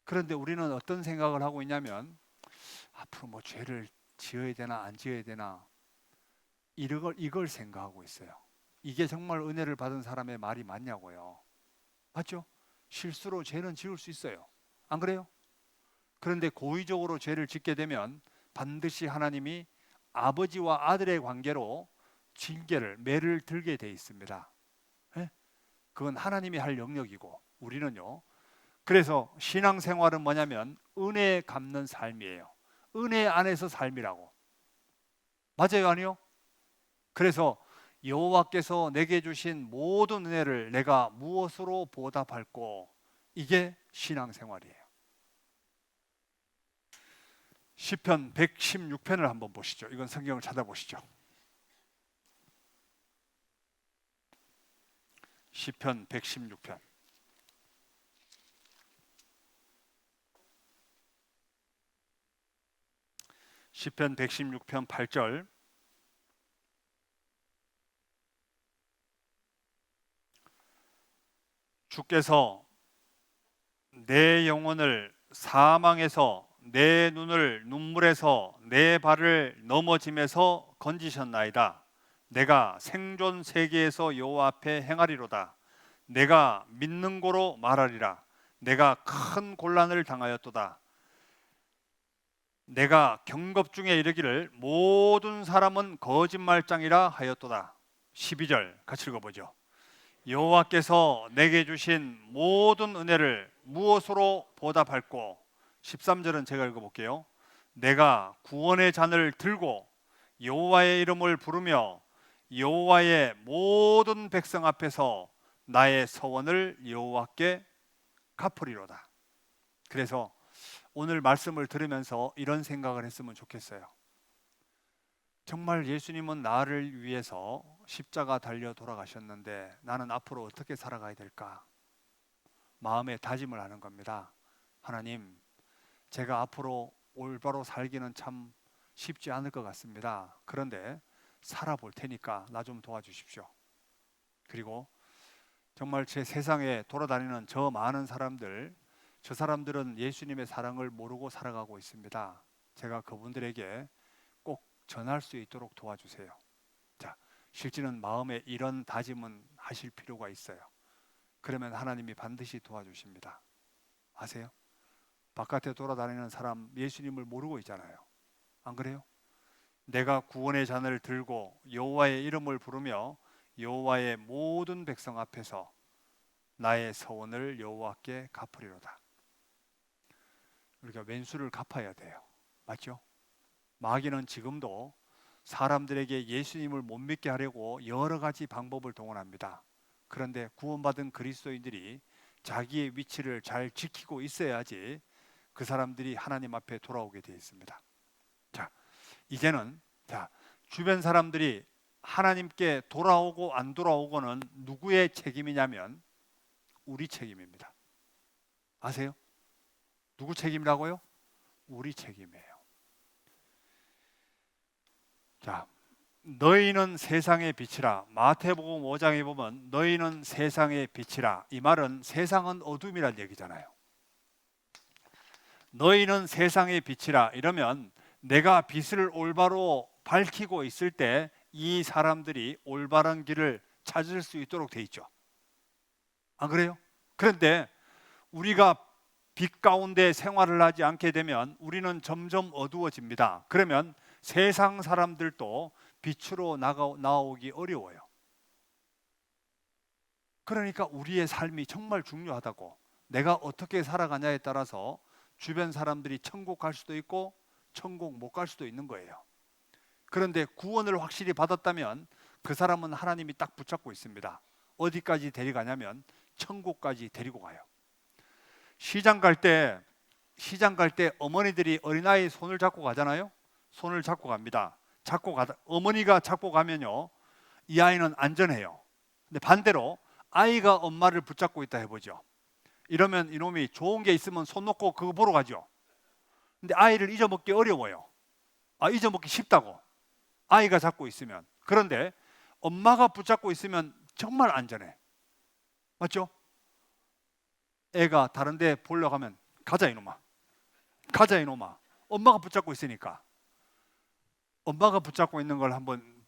그런데 우리는 어떤 생각을 하고 있냐면, 앞으로 뭐 죄를 지어야 되나 안 지어야 되나 이걸 생각하고 있어요. 이게 정말 은혜를 받은 사람의 말이 맞냐고요. 맞죠? 실수로 죄는 지을 수 있어요. 안 그래요? 그런데 고의적으로 죄를 짓게 되면 반드시 하나님이 아버지와 아들의 관계로 매를 들게 돼 있습니다. 네? 그건 하나님이 할 영역이고 우리는요. 그래서 신앙생활은 뭐냐면 은혜 갚는 삶이에요. 은혜 안에서 삶이라고. 맞아요, 아니요? 그래서 여호와께서 내게 주신 모든 은혜를 내가 무엇으로 보답할꼬? 이게 신앙생활이에요. 시편 116편을 한번 보시죠. 이건 성경을 찾아보시죠. 시편 116편. 시편 116편 8절. 주께서 내 영혼을 사망에서, 내 눈을 눈물에서, 내 발을 넘어짐에서 건지셨나이다. 내가 생존 세계에서 여호와 앞에 행하리로다. 내가 믿는 고로 말하리라. 내가 큰 곤란을 당하였도다. 내가 경겁 중에 이르기를 모든 사람은 거짓말장이라 하였도다. 12절 같이 읽어보죠. 여호와께서 내게 주신 모든 은혜를 무엇으로 보답할꼬? 13절은 제가 읽어볼게요. 내가 구원의 잔을 들고 여호와의 이름을 부르며 여호와의 모든 백성 앞에서 나의 서원을 여호와께 갚으리로다. 그래서 오늘 말씀을 들으면서 이런 생각을 했으면 좋겠어요. 정말 예수님은 나를 위해서 십자가 달려 돌아가셨는데 나는 앞으로 어떻게 살아가야 될까? 마음에 다짐을 하는 겁니다. 하나님, 제가 앞으로 올바로 살기는 참 쉽지 않을 것 같습니다. 그런데 살아볼 테니까 나 좀 도와주십시오. 그리고 정말 제 세상에 돌아다니는 저 많은 사람들, 저 사람들은 예수님의 사랑을 모르고 살아가고 있습니다. 제가 그분들에게 꼭 전할 수 있도록 도와주세요. 자, 실제는 마음에 이런 다짐은 하실 필요가 있어요. 그러면 하나님이 반드시 도와주십니다. 아세요? 바깥에 돌아다니는 사람 예수님을 모르고 있잖아요. 안 그래요? 내가 구원의 잔을 들고 여호와의 이름을 부르며 여호와의 모든 백성 앞에서 나의 서원을 여호와께 갚으리로다. 우리가 왼수를 갚아야 돼요. 맞죠? 마귀는 지금도 사람들에게 예수님을 못 믿게 하려고 여러 가지 방법을 동원합니다. 그런데 구원받은 그리스도인들이 자기의 위치를 잘 지키고 있어야지 그 사람들이 하나님 앞에 돌아오게 되어 있습니다. 자, 이제는 주변 사람들이 하나님께 돌아오고 안 돌아오고는 누구의 책임이냐면 우리 책임입니다. 아세요? 누구 책임이라고요? 우리 책임이에요. 자, 너희는 세상의 빛이라. 마태복음 5장에 보면 너희는 세상의 빛이라. 이 말은 세상은 어둠이란 얘기잖아요. 너희는 세상의 빛이라 이러면 내가 빛을 올바로 밝히고 있을 때 이 사람들이 올바른 길을 찾을 수 있도록 돼 있죠. 안 그래요? 그런데 우리가 빛 가운데 생활을 하지 않게 되면 우리는 점점 어두워집니다. 그러면 세상 사람들도 빛으로 나오기 어려워요. 그러니까 우리의 삶이 정말 중요하다고. 내가 어떻게 살아가냐에 따라서 주변 사람들이 천국 갈 수도 있고 천국 못 갈 수도 있는 거예요. 그런데 구원을 확실히 받았다면 그 사람은 하나님이 딱 붙잡고 있습니다. 어디까지 데려가냐면 천국까지 데리고 가요. 시장 갈 때 어머니들이 어린아이 손을 잡고 가잖아요. 손을 잡고 갑니다. 어머니가 잡고 가면요, 이 아이는 안전해요. 근데 반대로 아이가 엄마를 붙잡고 있다 해보죠. 이러면 이놈이 좋은 게 있으면 손 놓고 그거 보러 가죠. 근데 아이를 잊어먹기 어려워요. 잊어먹기 쉽다고. 아이가 잡고 있으면. 그런데 엄마가 붙잡고 있으면 정말 안전해. 맞죠? 애가 다른 데 보러 가면 가자 이놈아. 엄마가 붙잡고 있으니까. 엄마가 붙잡고 있는 걸 한번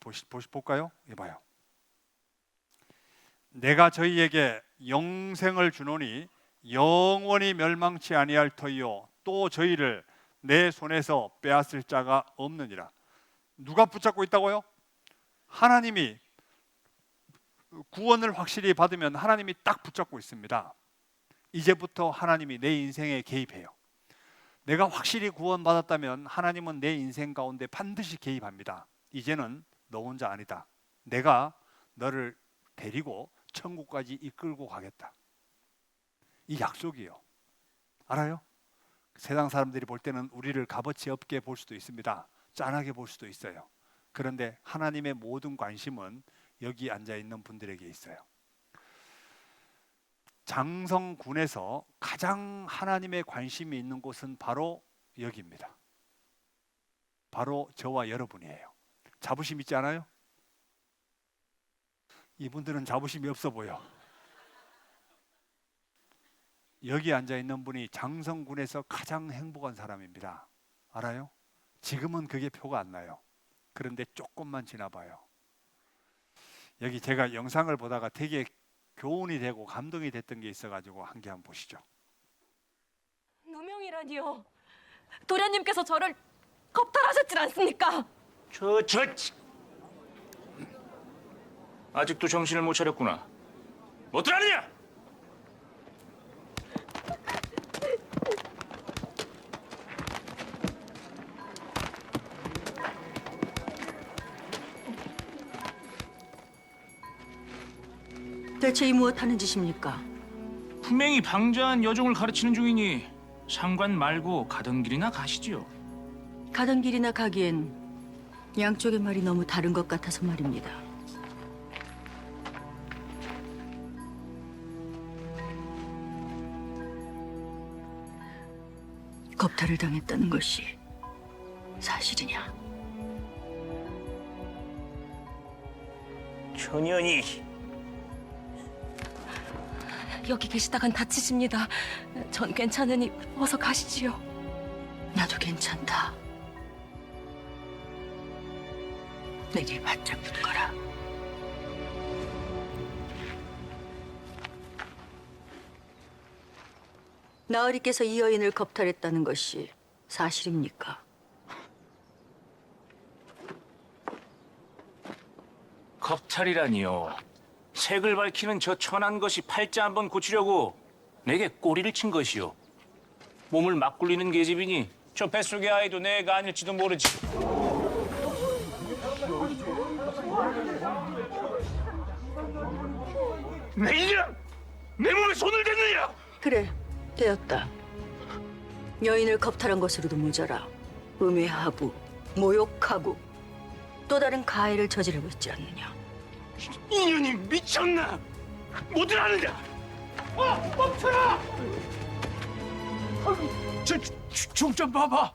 볼까요? 해봐요. 내가 저희에게 영생을 주노니 영원히 멸망치 아니할 터이요 또 저희를 내 손에서 빼앗을 자가 없느니라. 누가 붙잡고 있다고요? 하나님이. 구원을 확실히 받으면 하나님이 딱 붙잡고 있습니다. 이제부터 하나님이 내 인생에 개입해요. 내가 확실히 구원받았다면 하나님은 내 인생 가운데 반드시 개입합니다. 이제는 너 혼자 아니다. 내가 너를 데리고 천국까지 이끌고 가겠다. 이 약속이요. 알아요? 세상 사람들이 볼 때는 우리를 값어치 없게 볼 수도 있습니다. 짠하게 볼 수도 있어요. 그런데 하나님의 모든 관심은 여기 앉아 있는 분들에게 있어요. 장성군에서 가장 하나님의 관심이 있는 곳은 바로 여기입니다. 바로 저와 여러분이에요. 자부심 있지 않아요? 이분들은 자부심이 없어 보여. 여기 앉아 있는 분이 장성군에서 가장 행복한 사람입니다. 알아요? 지금은 그게 표가 안 나요. 그런데 조금만 지나봐요. 여기 제가 영상을 보다가 되게 교훈이 되고 감동이 됐던 게 있어가지고 한 개 한번 보시죠. 누명이라니요. 도련님께서 저를 겁탈하셨질 않습니까? 아직도 정신을 못 차렸구나. 뭐 들하느냐? 대체 이 무엇하는 짓입니까? 분명히 방자한 여종을 가르치는 중이니 상관 말고 가던 길이나 가시지요. 가던 길이나 가기엔 양쪽의 말이 너무 다른 것 같아서 말입니다. 겁탈을 당했다는 것이 사실이냐? 천연이 여기 계시다간 다치십니다. 전 괜찮으니 어서 가시지요. 나도 괜찮다. 내 길 바짝 붙거라. 나으리께서 이 여인을 겁탈했다는 것이 사실입니까? 겁탈이라니요. 색을 밝히는 저 천한 것이 팔자 한번 고치려고 내게 꼬리를 친 것이요. 몸을 막 굴리는 계집이니 저 뱃속의 아이도 내가 아닐지도 모르지. 내 인연! 내 몸에 손을 댔느냐! 그래, 되었다. 여인을 겁탈한 것으로도 모자라 음해하고 모욕하고 또 다른 가해를 저지르고 있지 않느냐. 인연이 미쳤나? 뭐들 하느냐? 멈춰라! 좀 봐봐.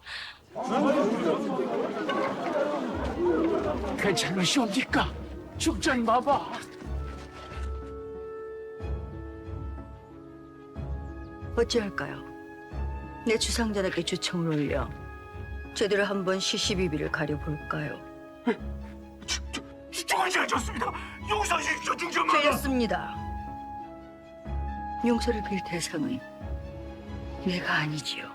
괜찮으시옵니까? 좀 봐봐. 어찌할까요? 내 주상전에게 주청을 올려 제대로 한번 시시비비를 가려볼까요? 죽은 지가 좋습니다. 용서하십시오, 중전마마. 되었습니다. 용서를 빌 대상은 내가 아니지요.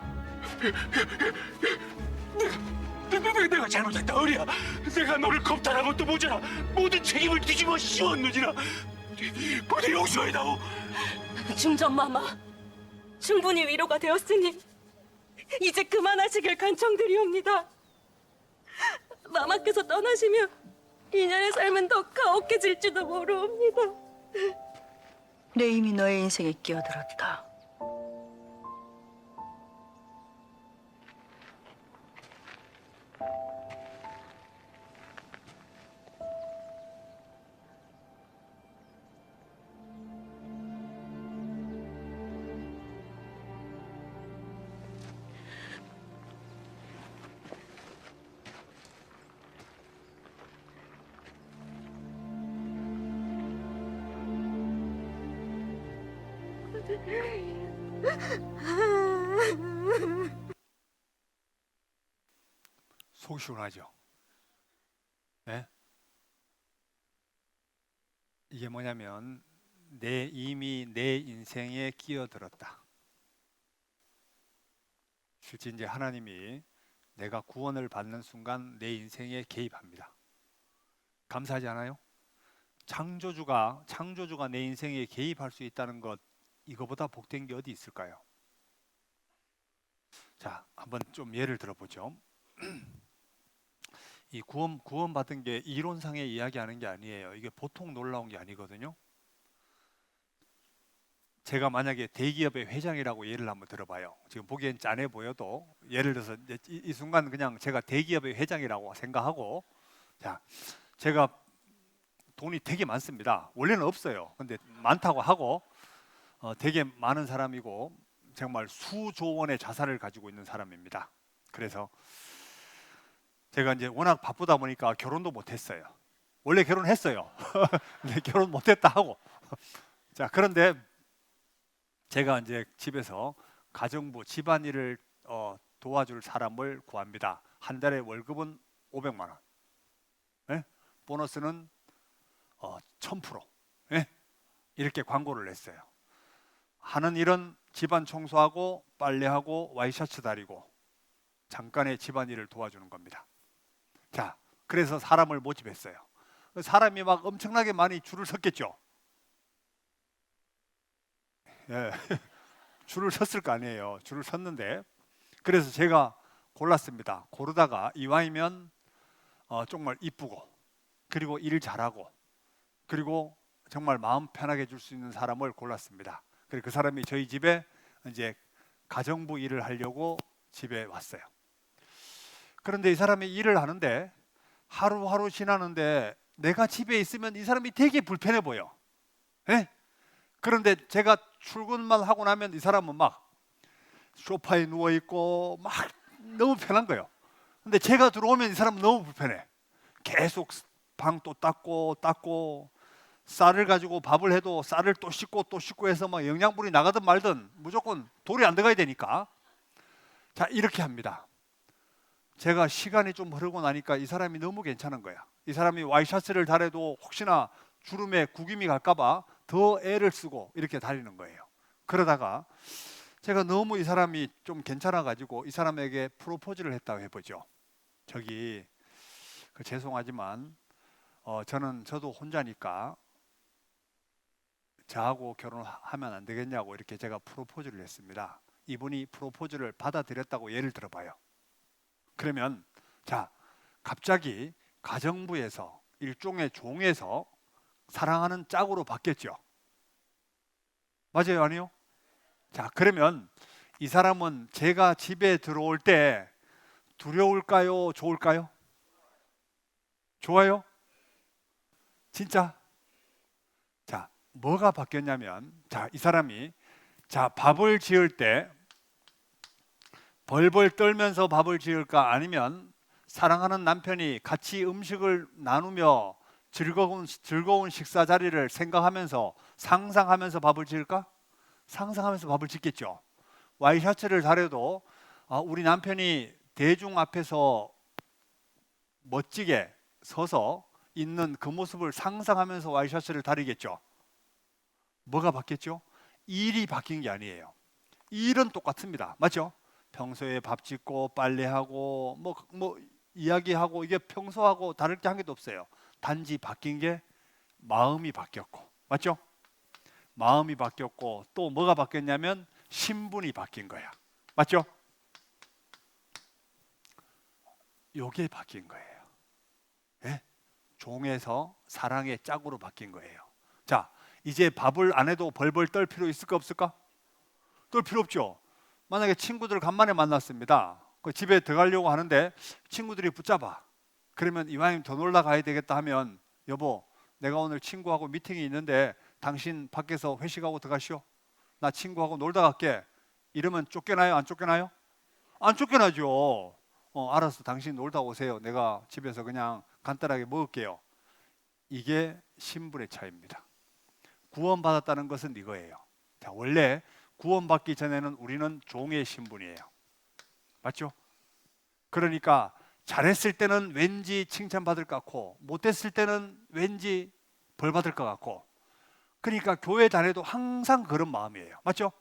내가 잘못했다, 어리야. 내가 너를 겁탈한 것도 모자라 모든 책임을 뒤집어 씌웠느니라. 부디 용서해다오. 중전마마, 충분히 위로가 되었으니 이제 그만하시길 간청드리옵니다. 마마께서 떠나시면 인연의 삶은 더 가혹해질지도 모르옵니다. 내 이미 너의 인생에 끼어들었다. 속 시원하죠? 네? 이게 뭐냐면 이미 내 인생에 끼어들었다. 실제 이제 하나님이 내가 구원을 받는 순간 내 인생에 개입합니다. 감사하지 않아요? 창조주가 내 인생에 개입할 수 있다는 것, 이거보다 복된 게 어디 있을까요? 자, 한번 좀 예를 들어보죠. 이 구원 받은 게 이론상에 이야기하는 게 아니에요. 이게 보통 놀라운 게 아니거든요. 제가 만약에 대기업의 회장이라고 예를 한번 들어봐요. 지금 보기엔 짠해 보여도 예를 들어서 이 순간 그냥 제가 대기업의 회장이라고 생각하고, 자, 제가 돈이 되게 많습니다. 원래는 없어요. 근데 많다고 하고 되게 많은 사람이고 정말 수조 원의 자산을 가지고 있는 사람입니다. 그래서 제가 이제 워낙 바쁘다 보니까 결혼도 못했어요. 원래 결혼했어요. 근데 결혼 못했다 하고. 자, 그런데 제가 이제 집에서 가정부 집안일을 도와줄 사람을 구합니다. 한 달에 월급은 500만 원. 예? 보너스는 1000%. 예? 이렇게 광고를 냈어요. 하는 일은 집안 청소하고 빨래하고 와이셔츠 다리고 잠깐의 집안일을 도와주는 겁니다. 자, 그래서 사람을 모집했어요. 사람이 막 엄청나게 많이 줄을 섰겠죠. 예. 줄을 섰을 거 아니에요. 줄을 섰는데, 그래서 제가 골랐습니다. 고르다가 이왕이면 정말 이쁘고, 그리고 일 잘하고, 그리고 정말 마음 편하게 해줄 수 있는 사람을 골랐습니다. 그리고 그 사람이 저희 집에 이제 가정부 일을 하려고 집에 왔어요. 그런데 이 사람이 일을 하는데 하루하루 지나는데 내가 집에 있으면 이 사람이 되게 불편해 보여. 예? 그런데 제가 출근만 하고 나면 이 사람은 막 소파에 누워 있고 막 너무 편한 거예요. 근데 제가 들어오면 이 사람은 너무 불편해. 계속 방 또 닦고 쌀을 가지고 밥을 해도 쌀을 또 씻고 해서 막 영양분이 나가든 말든 무조건 돌이 안 들어가야 되니까. 자, 이렇게 합니다. 제가 시간이 좀 흐르고 나니까 이 사람이 너무 괜찮은 거야. 이 사람이 와이셔츠를 달아도 혹시나 주름에 구김이 갈까봐 더 애를 쓰고 이렇게 다니는 거예요. 그러다가 제가 너무 이 사람이 좀 괜찮아가지고 이 사람에게 프로포즈를 했다고 해보죠. 저기 죄송하지만 저도 혼자니까 저하고 결혼하면 안 되겠냐고 이렇게 제가 프로포즈를 했습니다. 이분이 프로포즈를 받아들였다고 예를 들어봐요. 그러면 자, 갑자기 가정부에서 일종의 종에서 사랑하는 짝으로 바뀌었죠. 맞아요, 아니요? 자, 그러면 이 사람은 제가 집에 들어올 때 두려울까요, 좋을까요? 좋아요? 진짜? 자, 뭐가 바뀌었냐면, 자, 이 사람이 밥을 지을 때 벌벌 떨면서 밥을 지을까, 아니면 사랑하는 남편이 같이 음식을 나누며 즐거운 식사 자리를 생각하면서 상상하면서 밥을 지을까? 상상하면서 밥을 짓겠죠. 와이셔츠를 다려도 우리 남편이 대중 앞에서 멋지게 서서 있는 그 모습을 상상하면서 와이셔츠를 다리겠죠. 뭐가 바뀌었죠? 일이 바뀐 게 아니에요. 일은 똑같습니다. 맞죠? 평소에 밥 짓고 빨래하고 뭐 이야기하고 이게 평소하고 다를 게 한 개도 없어요. 단지 바뀐 게 마음이 바뀌었고, 맞죠? 마음이 바뀌었고 또 뭐가 바뀌었냐면 신분이 바뀐 거야. 맞죠? 요게 바뀐 거예요. 예? 종에서 사랑의 짝으로 바뀐 거예요. 자, 이제 밥을 안 해도 벌벌 떨 필요 있을까 없을까? 떨 필요 없죠. 만약에 친구들 간만에 만났습니다. 그 집에 들어가려고 하는데 친구들이 붙잡아. 그러면 이왕이면 더 놀러 가야 되겠다 하면, 여보, 내가 오늘 친구하고 미팅이 있는데 당신 밖에서 회식하고 들어가시오. 나 친구하고 놀다 갈게. 이러면 쫓겨나요, 안 쫓겨나요? 안 쫓겨나죠. 알았어, 당신 놀다 오세요. 내가 집에서 그냥 간단하게 먹을게요. 이게 신분의 차이입니다. 구원받았다는 것은 이거예요. 자, 원래 구원받기 전에는 우리는 종의 신분이에요. 맞죠? 그러니까 잘했을 때는 왠지 칭찬받을 것 같고 못했을 때는 왠지 벌 받을 것 같고, 그러니까 교회 다녀도 항상 그런 마음이에요. 맞죠?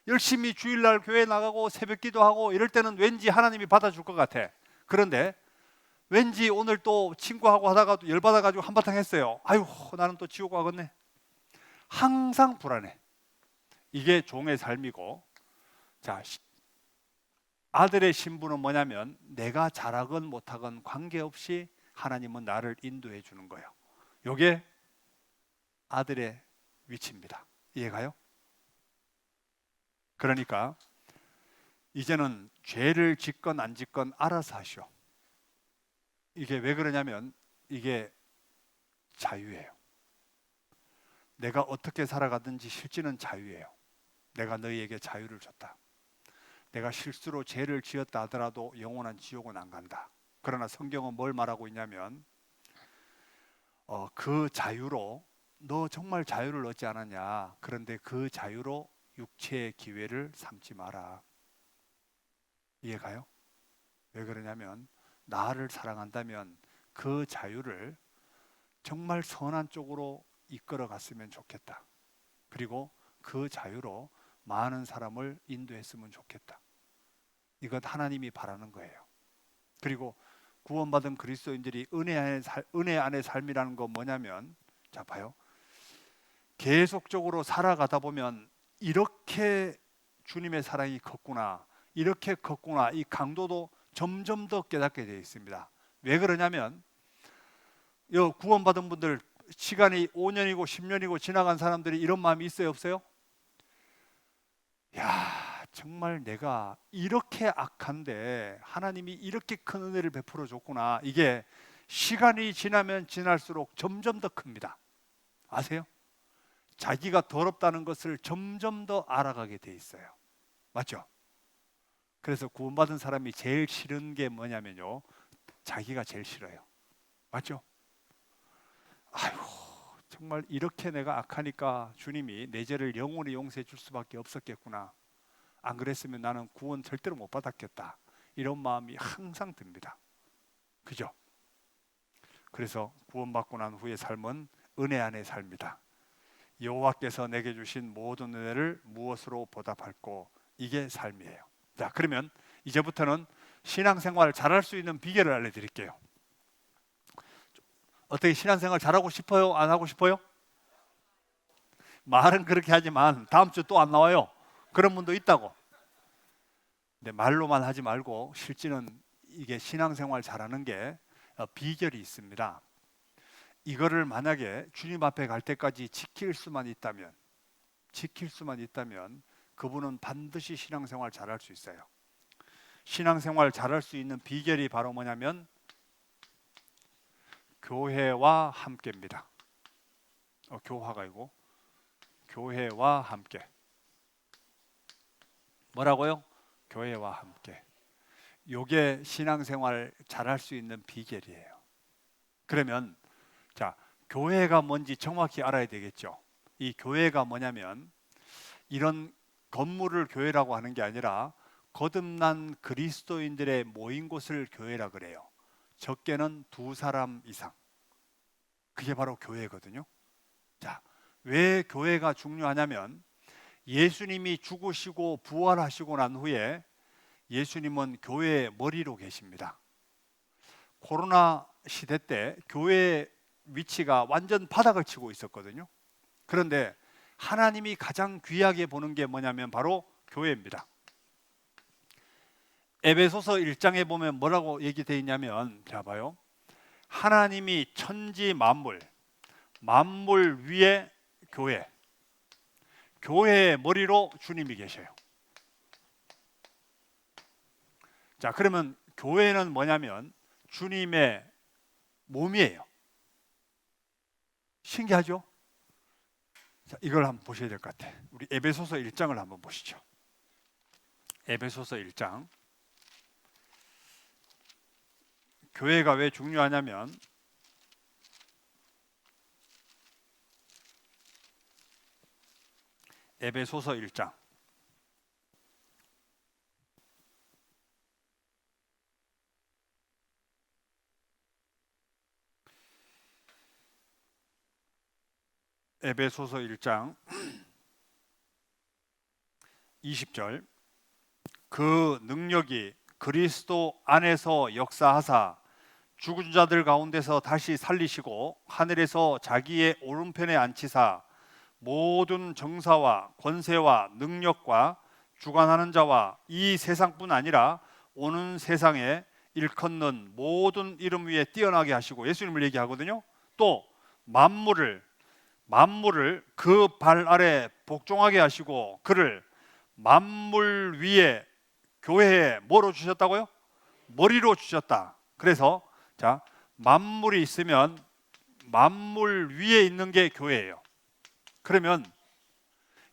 열심히 주일날 교회 나가고 새벽 기도하고 이럴 때는 왠지 하나님이 받아줄 것 같아. 그런데 왠지 오늘 또 친구하고 하다가 열받아가지고 한바탕 했어요. 아유, 나는 또 지옥 가겠네. 항상 불안해. 이게 종의 삶이고, 자, 아들의 신분은 뭐냐면 내가 잘하건 못하건 관계없이 하나님은 나를 인도해 주는 거예요. 이게 아들의 위치입니다. 이해가요? 그러니까 이제는 죄를 짓건 안 짓건 알아서 하시오. 이게 왜 그러냐면 이게 자유예요. 내가 어떻게 살아가든지 실제는 자유예요. 내가 너희에게 자유를 줬다. 내가 실수로 죄를 지었다 하더라도 영원한 지옥은 안 간다. 그러나 성경은 뭘 말하고 있냐면 그 자유로 너 정말 자유를 얻지 않았냐. 그런데 그 자유로 육체의 기회를 삼지 마라. 이해가요? 왜 그러냐면 나를 사랑한다면 그 자유를 정말 선한 쪽으로 이끌어 갔으면 좋겠다. 그리고 그 자유로 많은 사람을 인도했으면 좋겠다. 이것 하나님이 바라는 거예요. 그리고 구원받은 그리스도인들이 은혜 안의 삶이라는 건 뭐냐면, 자 봐요. 계속적으로 살아가다 보면 이렇게 주님의 사랑이 컸구나, 이렇게 컸구나, 이 강도도 점점 더 깨닫게 되어 있습니다. 왜 그러냐면 구원받은 분들 시간이 5년이고 10년이고 지나간 사람들이 이런 마음이 있어요, 없어요? 야, 정말 내가 이렇게 악한데 하나님이 이렇게 큰 은혜를 베풀어 줬구나. 이게 시간이 지나면 지날수록 점점 더 큽니다. 아세요? 자기가 더럽다는 것을 점점 더 알아가게 돼 있어요. 맞죠? 그래서 구원받은 사람이 제일 싫은 게 뭐냐면요, 자기가 제일 싫어요. 맞죠? 아이고, 정말 이렇게 내가 악하니까 주님이 내 죄를 영원히 용서해 줄 수밖에 없었겠구나. 안 그랬으면 나는 구원 절대로 못 받았겠다. 이런 마음이 항상 듭니다. 그죠? 그래서 구원받고 난 후의 삶은 은혜 안의 삶이다. 여호와께서 내게 주신 모든 은혜를 무엇으로 보답할꼬. 이게 삶이에요. 자, 그러면 이제부터는 신앙생활 잘할 수 있는 비결을 알려드릴게요. 어떻게 신앙생활 잘하고 싶어요? 안 하고 싶어요? 말은 그렇게 하지만 다음 주 또 안 나와요. 그런 분도 있다고. 근데 말로만 하지 말고 실제는 이게 신앙생활 잘하는 게 비결이 있습니다. 이거를 만약에 주님 앞에 갈 때까지 지킬 수만 있다면 그분은 반드시 신앙생활 잘할 수 있어요. 신앙생활 잘할 수 있는 비결이 바로 뭐냐면 교회와 함께입니다. 교화가 아니고 교회와 함께. 뭐라고요? 교회와 함께. 요게 신앙생활 잘할 수 있는 비결이에요. 그러면 자, 교회가 뭔지 정확히 알아야 되겠죠. 이 교회가 뭐냐면 이런 건물을 교회라고 하는 게 아니라 거듭난 그리스도인들의 모인 곳을 교회라 그래요. 적게는 2사람 이상. 그게 바로 교회거든요. 자, 왜 교회가 중요하냐면 예수님이 죽으시고 부활하시고 난 후에 예수님은 교회의 머리로 계십니다. 코로나 시대 때 교회의 위치가 완전 바닥을 치고 있었거든요. 그런데 하나님이 가장 귀하게 보는 게 뭐냐면 바로 교회입니다. 에베소서 1장에 보면 뭐라고 얘기되어 있냐면, 자 봐요. 하나님이 천지 만물 위에 교회, 교회의 머리로 주님이 계셔요. 자, 그러면 교회는 뭐냐면 주님의 몸이에요. 신기하죠? 자, 이걸 한번 보셔야 될 것 같아. 우리 에베소서 1장을 한번 보시죠. 에베소서 1장. 교회가 왜 중요하냐면 에베소서 1장. 에베소서 1장 20절. 그 능력이 그리스도 안에서 역사하사 죽은 자들 가운데서 다시 살리시고 하늘에서 자기의 오른편에 앉히사 모든 정사와 권세와 능력과 주관하는 자와 이 세상뿐 아니라 오는 세상에 일컫는 모든 이름 위에 뛰어나게 하시고, 예수님을 얘기하거든요. 또 만물을 그 발 아래 복종하게 하시고, 그를 만물 위에, 교회에 뭐로 주셨다고요? 머리로 주셨다. 그래서 자, 만물이 있으면 만물 위에 있는 게 교회예요. 그러면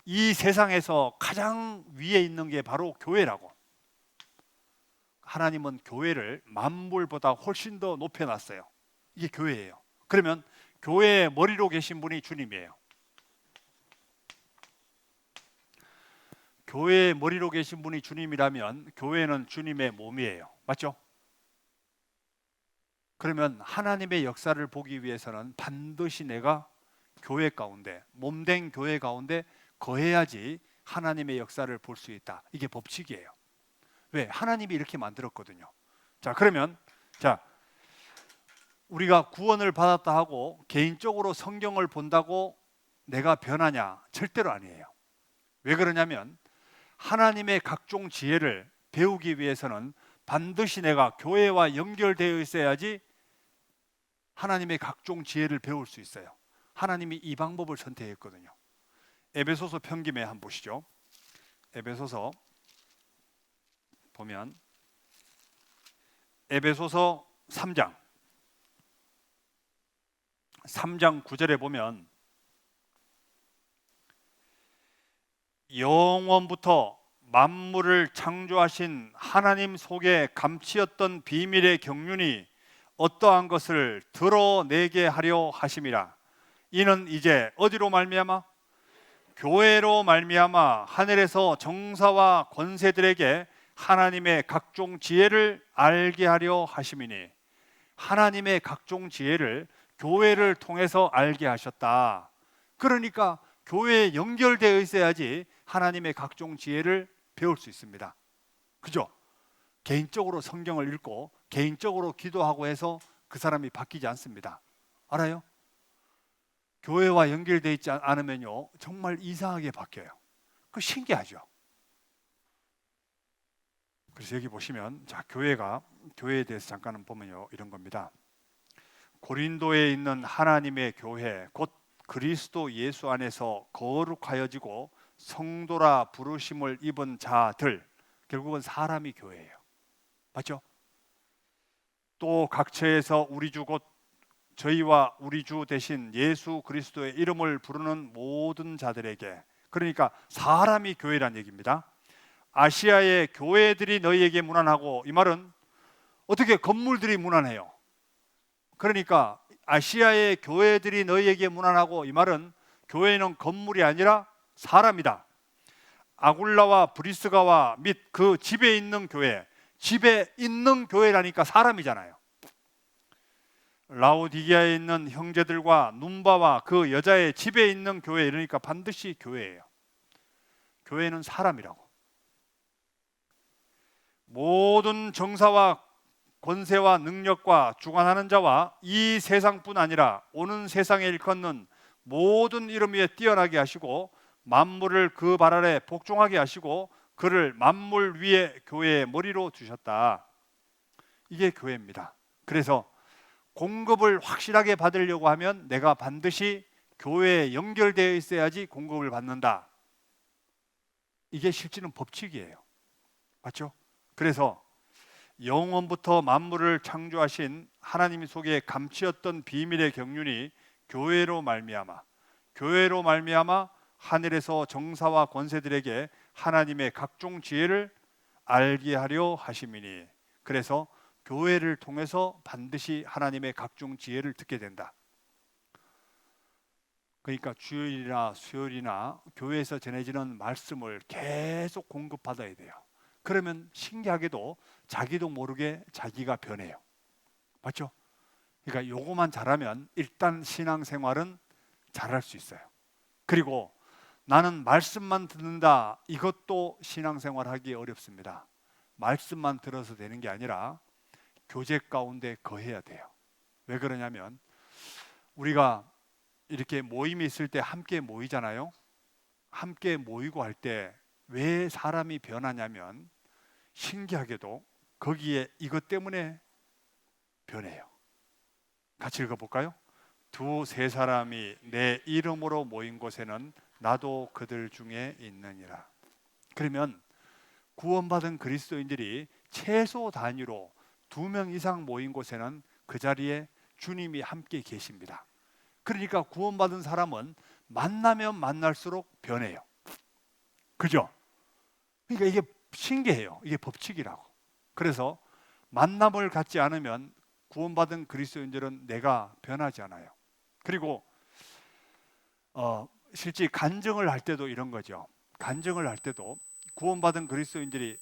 이 세상에서 가장 위에 있는 게 바로 교회라고. 하나님은 교회를 만물보다 훨씬 더 높여놨어요. 이게 교회예요. 그러면 교회의 머리로 계신 분이 주님이에요. 교회의 머리로 계신 분이 주님이라면 교회는 주님의 몸이에요. 맞죠? 그러면 하나님의 역사를 보기 위해서는 반드시 내가 교회 가운데, 몸된 교회 가운데 거해야지 하나님의 역사를 볼 수 있다. 이게 법칙이에요. 왜? 하나님이 이렇게 만들었거든요. 자, 그러면 우리가 구원을 받았다 하고 개인적으로 성경을 본다고 내가 변하냐? 절대로 아니에요. 왜 그러냐면 하나님의 각종 지혜를 배우기 위해서는 반드시 내가 교회와 연결되어 있어야지 하나님의 각종 지혜를 배울 수 있어요. 하나님이 이 방법을 선택했거든요. 에베소서 편김에 한번 보시죠. 에베소서 보면 에베소서 3장 9절에 보면 영원부터 만물을 창조하신 하나님 속에 감추었던 비밀의 경륜이 어떠한 것을 드러내게 하려 하심이라. 이는 이제 어디로 말미암아? 교회로 말미암아 하늘에서 정사와 권세들에게 하나님의 각종 지혜를 알게 하려 하심이니. 하나님의 각종 지혜를 교회를 통해서 알게 하셨다. 그러니까 교회에 연결되어 있어야지 하나님의 각종 지혜를 배울 수 있습니다. 그죠? 개인적으로 성경을 읽고 개인적으로 기도하고 해서 그 사람이 바뀌지 않습니다. 알아요? 교회와 연결되어 있지 않으면요, 정말 이상하게 바뀌어요. 그 신기하죠? 그래서 여기 보시면, 자, 교회에 대해서 잠깐 보면요, 이런 겁니다. 고린도에 있는 하나님의 교회, 곧 그리스도 예수 안에서 거룩하여지고 성도라 부르심을 입은 자들, 결국은 사람이 교회예요. 맞죠? 또 각처에서 우리 주 곧 저희와 우리 주 대신 예수 그리스도의 이름을 부르는 모든 자들에게, 그러니까 사람이 교회란 얘기입니다. 아시아의 교회들이 너희에게 문안하고, 이 말은 어떻게 건물들이 문안해요? 그러니까 아시아의 교회들이 너희에게 문안하고, 이 말은 교회는 건물이 아니라 사람이다. 아굴라와 브리스가와 및 그 집에 있는 교회, 집에 있는 교회라니까 사람이잖아요. 라오디게아에 있는 형제들과 눈바와 그 여자의 집에 있는 교회, 이러니까 반드시 교회예요. 교회는 사람이라고. 모든 정사와 권세와 능력과 주관하는 자와 이 세상뿐 아니라 오는 세상에 일컫는 모든 이름 위에 뛰어나게 하시고 만물을 그 발 아래 복종하게 하시고 그를 만물 위에 교회의 머리로 두셨다. 이게 교회입니다. 그래서 공급을 확실하게 받으려고 하면 내가 반드시 교회에 연결되어 있어야지 공급을 받는다. 이게 실제는 법칙이에요. 맞죠? 그래서 영원부터 만물을 창조하신 하나님 속에 감추었던 비밀의 경륜이 교회로 말미암아 하늘에서 정사와 권세들에게 하나님의 각종 지혜를 알게 하려 하심이니. 그래서 교회를 통해서 반드시 하나님의 각종 지혜를 듣게 된다. 그러니까 주일이나 수요일이나 교회에서 전해지는 말씀을 계속 공급받아야 돼요. 그러면 신기하게도 자기도 모르게 자기가 변해요. 맞죠? 그러니까 요거만 잘하면 일단 신앙생활은 잘할 수 있어요. 그리고 나는 말씀만 듣는다, 이것도 신앙생활하기 어렵습니다. 말씀만 들어서 되는 게 아니라 교제 가운데 거해야 돼요. 왜 그러냐면 우리가 이렇게 모임이 있을 때 함께 모이잖아요. 함께 모이고 할 때 왜 사람이 변하냐면 신기하게도 거기에 이것 때문에 변해요. 같이 읽어볼까요? 두세 사람이 내 이름으로 모인 곳에는 나도 그들 중에 있느니라. 그러면 구원받은 그리스도인들이 최소 단위로 2명 이상 모인 곳에는 그 자리에 주님이 함께 계십니다. 그러니까 구원받은 사람은 만나면 만날수록 변해요. 그죠? 그러니까 이게 신기해요. 이게 법칙이라고. 그래서 만남을 갖지 않으면 구원받은 그리스도인들은 내가 변하지 않아요. 그리고 실제 간증을 할 때도 이런 거죠. 간증을 할 때도 구원받은 그리스도인들이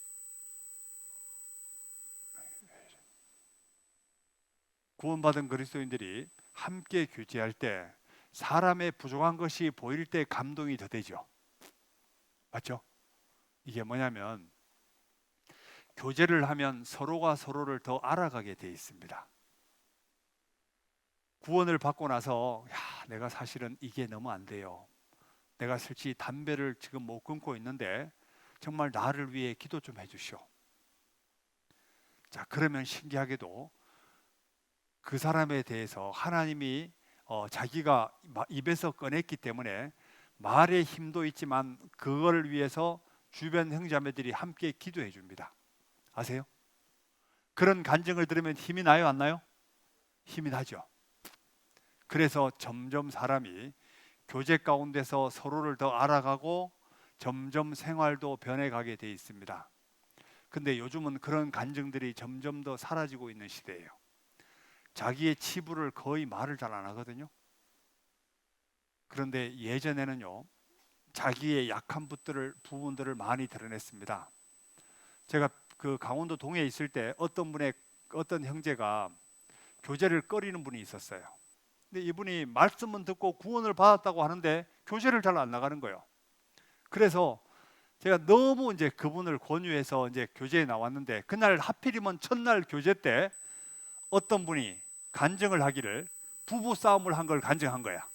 함께 교제할 때 사람의 부족한 것이 보일 때 감동이 더 되죠. 맞죠? 이게 뭐냐면 교제를 하면 서로가 서로를 더 알아가게 돼 있습니다. 구원을 받고 나서 내가 사실은 이게 너무 안 돼요. 내가 실제 담배를 지금 못 끊고 있는데 정말 나를 위해 기도 좀 해주시오. 자, 그러면 신기하게도 그 사람에 대해서 하나님이 자기가 입에서 꺼냈기 때문에 말의 힘도 있지만 그걸 위해서 주변 형제자매들이 함께 기도해 줍니다. 아세요? 그런 간증을 들으면 힘이 나요, 안 나요? 힘이 나죠. 그래서 점점 사람이 교제 가운데서 서로를 더 알아가고 점점 생활도 변해가게 돼 있습니다. 근데 요즘은 그런 간증들이 점점 더 사라지고 있는 시대예요. 자기의 치부를 거의 말을 잘 안 하거든요. 그런데 예전에는요, 자기의 약한 부분들을 많이 드러냈습니다. 제가 그 강원도 동해에 있을 때 어떤 형제가 교제를 꺼리는 분이 있었어요. 근데 이분이 말씀은 듣고 구원을 받았다고 하는데 교제를 잘 안 나가는 거예요. 그래서 제가 너무 이제 그분을 권유해서 이제 교제에 나왔는데 그날 하필이면 첫날 교제 때 어떤 분이 간증을 하기를 부부 싸움을 한 걸 간증한 거야.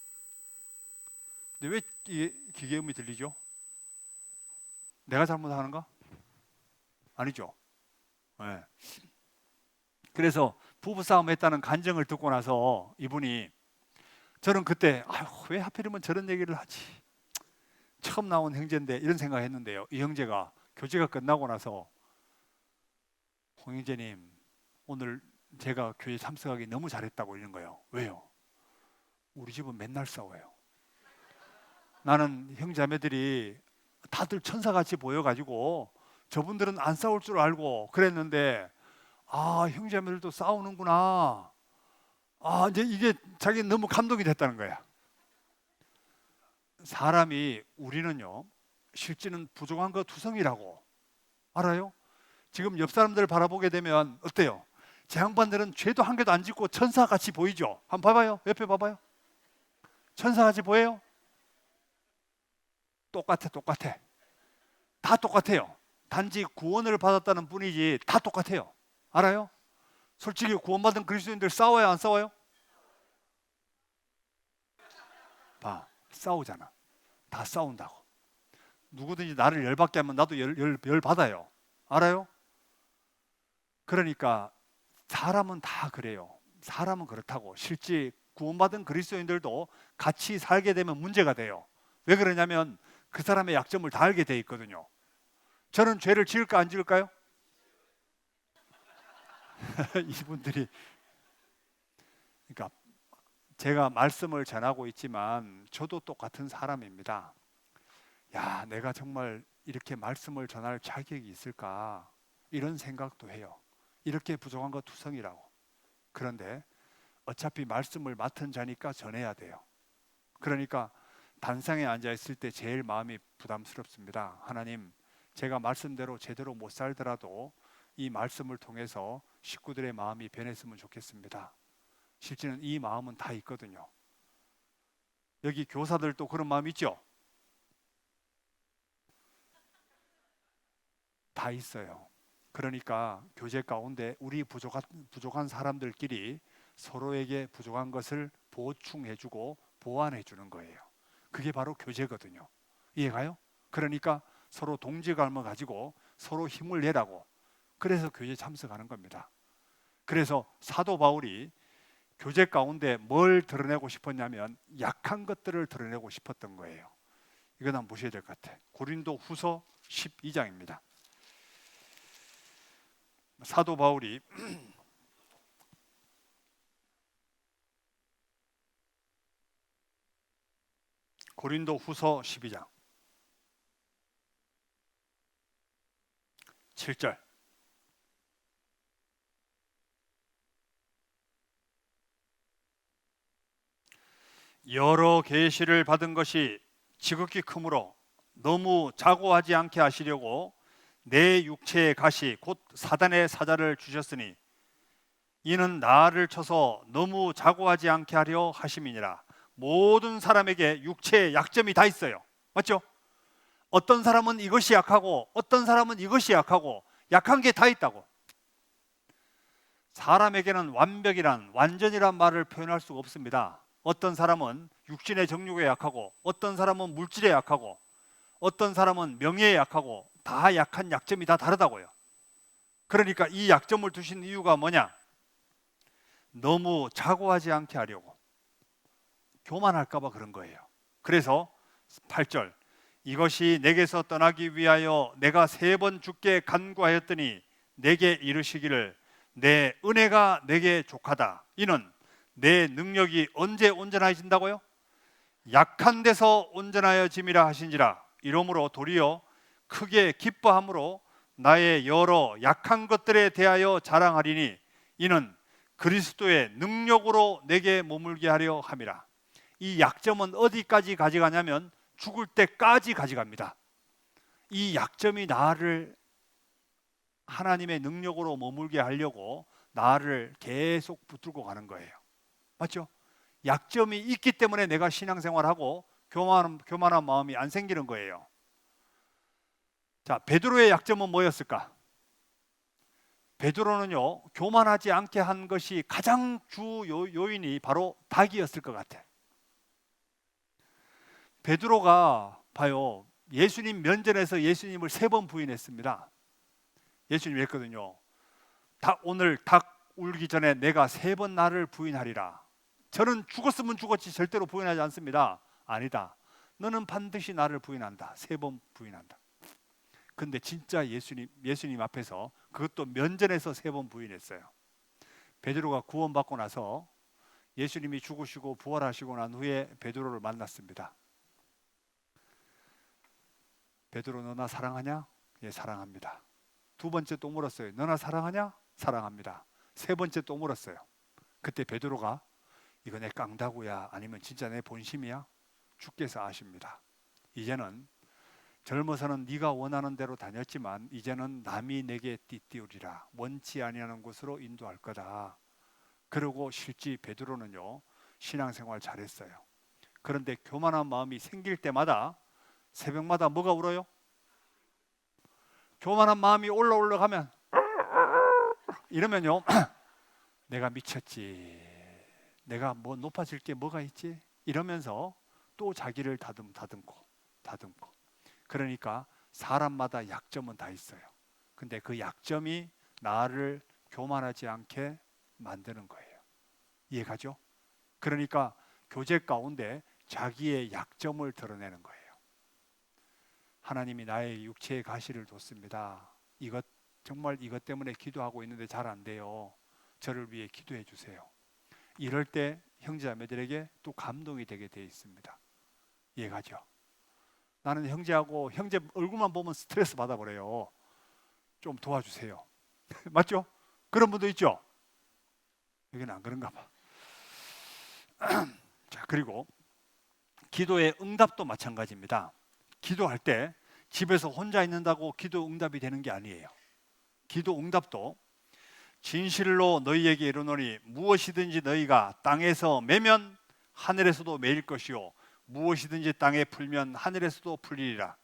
근데 왜 이게 기계음이 들리죠? 내가 잘못하는가? 아니죠. 네. 그래서 부부 싸움 했다는 간증을 듣고 나서 이분이, 저는 그때 왜 하필이면 저런 얘기를 하지? 처음 나온 형제인데 이런 생각했는데요. 이 형제가 교제가 끝나고 나서 홍 형제님, 오늘 제가 교회 참석하기 너무 잘했다고 이러는 거예요. 왜요? 우리 집은 맨날 싸워요. 나는 형제자매들이 다들 천사같이 보여가지고 저분들은 안 싸울 줄 알고 그랬는데 형제자매들도 싸우는구나. 이제 이게 자기는 너무 감동이 됐다는 거야. 사람이, 우리는요 실제는 부족한 거 투성이라고 알아요? 지금 옆 사람들을 바라보게 되면 어때요? 제 양반들은 죄도 한 개도 안 짓고 천사같이 보이죠? 한번 봐봐요. 옆에 봐봐요. 천사같이 보여요? 똑같아. 다 똑같아요. 단지 구원을 받았다는 뿐이지 다 똑같아요. 알아요? 솔직히 구원받은 그리스도인들 싸워요, 안 싸워요? 봐, 싸우잖아. 다 싸운다고. 누구든지 나를 열받게 하면 나도 열 받아요. 알아요? 그러니까 사람은 다 그래요. 사람은 그렇다고. 실제 구원받은 그리스도인들도 같이 살게 되면 문제가 돼요. 왜 그러냐면 그 사람의 약점을 다 알게 돼 있거든요. 저는 죄를 지을까 안 지을까요? 이분들이, 그러니까 제가 말씀을 전하고 있지만 저도 똑같은 사람입니다. 내가 정말 이렇게 말씀을 전할 자격이 있을까? 이런 생각도 해요. 이렇게 부족한 거 투성이라고. 그런데 어차피 말씀을 맡은 자니까 전해야 돼요. 그러니까 단상에 앉아 있을 때 제일 마음이 부담스럽습니다. 하나님, 제가 말씀대로 제대로 못 살더라도 이 말씀을 통해서 식구들의 마음이 변했으면 좋겠습니다. 실제는 이 마음은 다 있거든요. 여기 교사들도 그런 마음 있죠? 다 있어요. 그러니까 교제 가운데 우리 부족한 사람들끼리 서로에게 부족한 것을 보충해주고 보완해주는 거예요. 그게 바로 교제거든요. 이해가요? 그러니까 서로 동지감을 가지고 서로 힘을 내라고. 그래서 교제에 참석하는 겁니다. 그래서 사도 바울이 교제 가운데 뭘 드러내고 싶었냐면 약한 것들을 드러내고 싶었던 거예요. 이건 한번 보셔야 될 것 같아요. 고린도 후서 12장입니다. 사도 바울이 고린도 후서 12장 7절 여러 계시를 받은 것이 지극히 크므로 너무 자고하지 않게 하시려고 내 육체의 가시 곧 사단의 사자를 주셨으니 이는 나를 쳐서 너무 자고하지 않게 하려 하심이니라. 모든 사람에게 육체의 약점이 다 있어요. 맞죠? 어떤 사람은 이것이 약하고 어떤 사람은 이것이 약하고 약한 게 다 있다고. 사람에게는 완벽이란 완전이란 말을 표현할 수가 없습니다. 어떤 사람은 육신의 정욕에 약하고 어떤 사람은 물질에 약하고 어떤 사람은 명예에 약하고 다 약한 약점이 다 다르다고요. 그러니까 이 약점을 두신 이유가 뭐냐? 너무 자고하지 않게 하려고, 교만할까 봐 그런 거예요. 그래서 8절 이것이 내게서 떠나기 위하여 내가 3번 주께 간구하였더니 내게 이르시기를 내 은혜가 내게 족하다. 이는 내 능력이 언제 온전해진다고요? 약한 데서 온전하여짐이라 하신지라. 이러므로 도리어 크게 기뻐함으로 나의 여러 약한 것들에 대하여 자랑하리니 이는 그리스도의 능력으로 내게 머물게 하려 함이라. 이 약점은 어디까지 가져가냐면 죽을 때까지 가져갑니다. 이 약점이 나를 하나님의 능력으로 머물게 하려고 나를 계속 붙들고 가는 거예요. 맞죠? 약점이 있기 때문에 내가 신앙생활하고 교만한 마음이 안 생기는 거예요. 자, 베드로의 약점은 뭐였을까? 베드로는요, 교만하지 않게 한 것이 가장 주 요인이 바로 닭이었을 것 같아. 베드로가 봐요, 예수님 면전에서 예수님을 3번 부인했습니다. 예수님이 했거든요. 오늘 닭 울기 전에 내가 3번 나를 부인하리라. 저는 죽었으면 죽었지 절대로 부인하지 않습니다. 아니다. 너는 반드시 나를 부인한다. 3번 부인한다. 근데 진짜 예수님 앞에서 그것도 면전에서 3번 부인했어요. 베드로가 구원받고 나서 예수님이 죽으시고 부활하시고 난 후에 베드로를 만났습니다. 베드로 너나 사랑하냐? 예, 사랑합니다. 2번째 또 물었어요. 너나 사랑하냐? 사랑합니다. 3번째 또 물었어요. 그때 베드로가 이거 내 깡다구야 아니면 진짜 내 본심이야? 주께서 아십니다. 이제는 젊어서는 네가 원하는 대로 다녔지만 이제는 남이 내게 띠띠우리라. 원치 아니하는 곳으로 인도할 거다. 그러고 실제 베드로는요, 신앙생활 잘했어요. 그런데 교만한 마음이 생길 때마다 새벽마다 뭐가 울어요? 교만한 마음이 올라가면 이러면요 내가 미쳤지, 내가 뭐 높아질 게 뭐가 있지? 이러면서 또 자기를 다듬고 그러니까 사람마다 약점은 다 있어요. 근데 그 약점이 나를 교만하지 않게 만드는 거예요. 이해가죠? 그러니까 교제 가운데 자기의 약점을 드러내는 거예요. 하나님이 나의 육체의 가시를 뒀습니다. 정말 이것 때문에 기도하고 있는데 잘 안 돼요. 저를 위해 기도해 주세요. 이럴 때 형제자매들에게 또 감동이 되게 돼 있습니다. 이해가죠? 나는 형제하고 형제 얼굴만 보면 스트레스 받아버려요. 좀 도와주세요. 맞죠? 그런 분도 있죠? 여기는 안 그런가 봐. 자, 그리고 기도의 응답도 마찬가지입니다. 기도할 때 집에서 혼자 있는다고 기도 응답이 되는 게 아니에요. 기도 응답도 진실로 너희에게 이르노니 무엇이든지 너희가 땅에서 매면 하늘에서도 매일 것이요 무엇이든지 땅에 풀면 하늘에서도 풀리리라.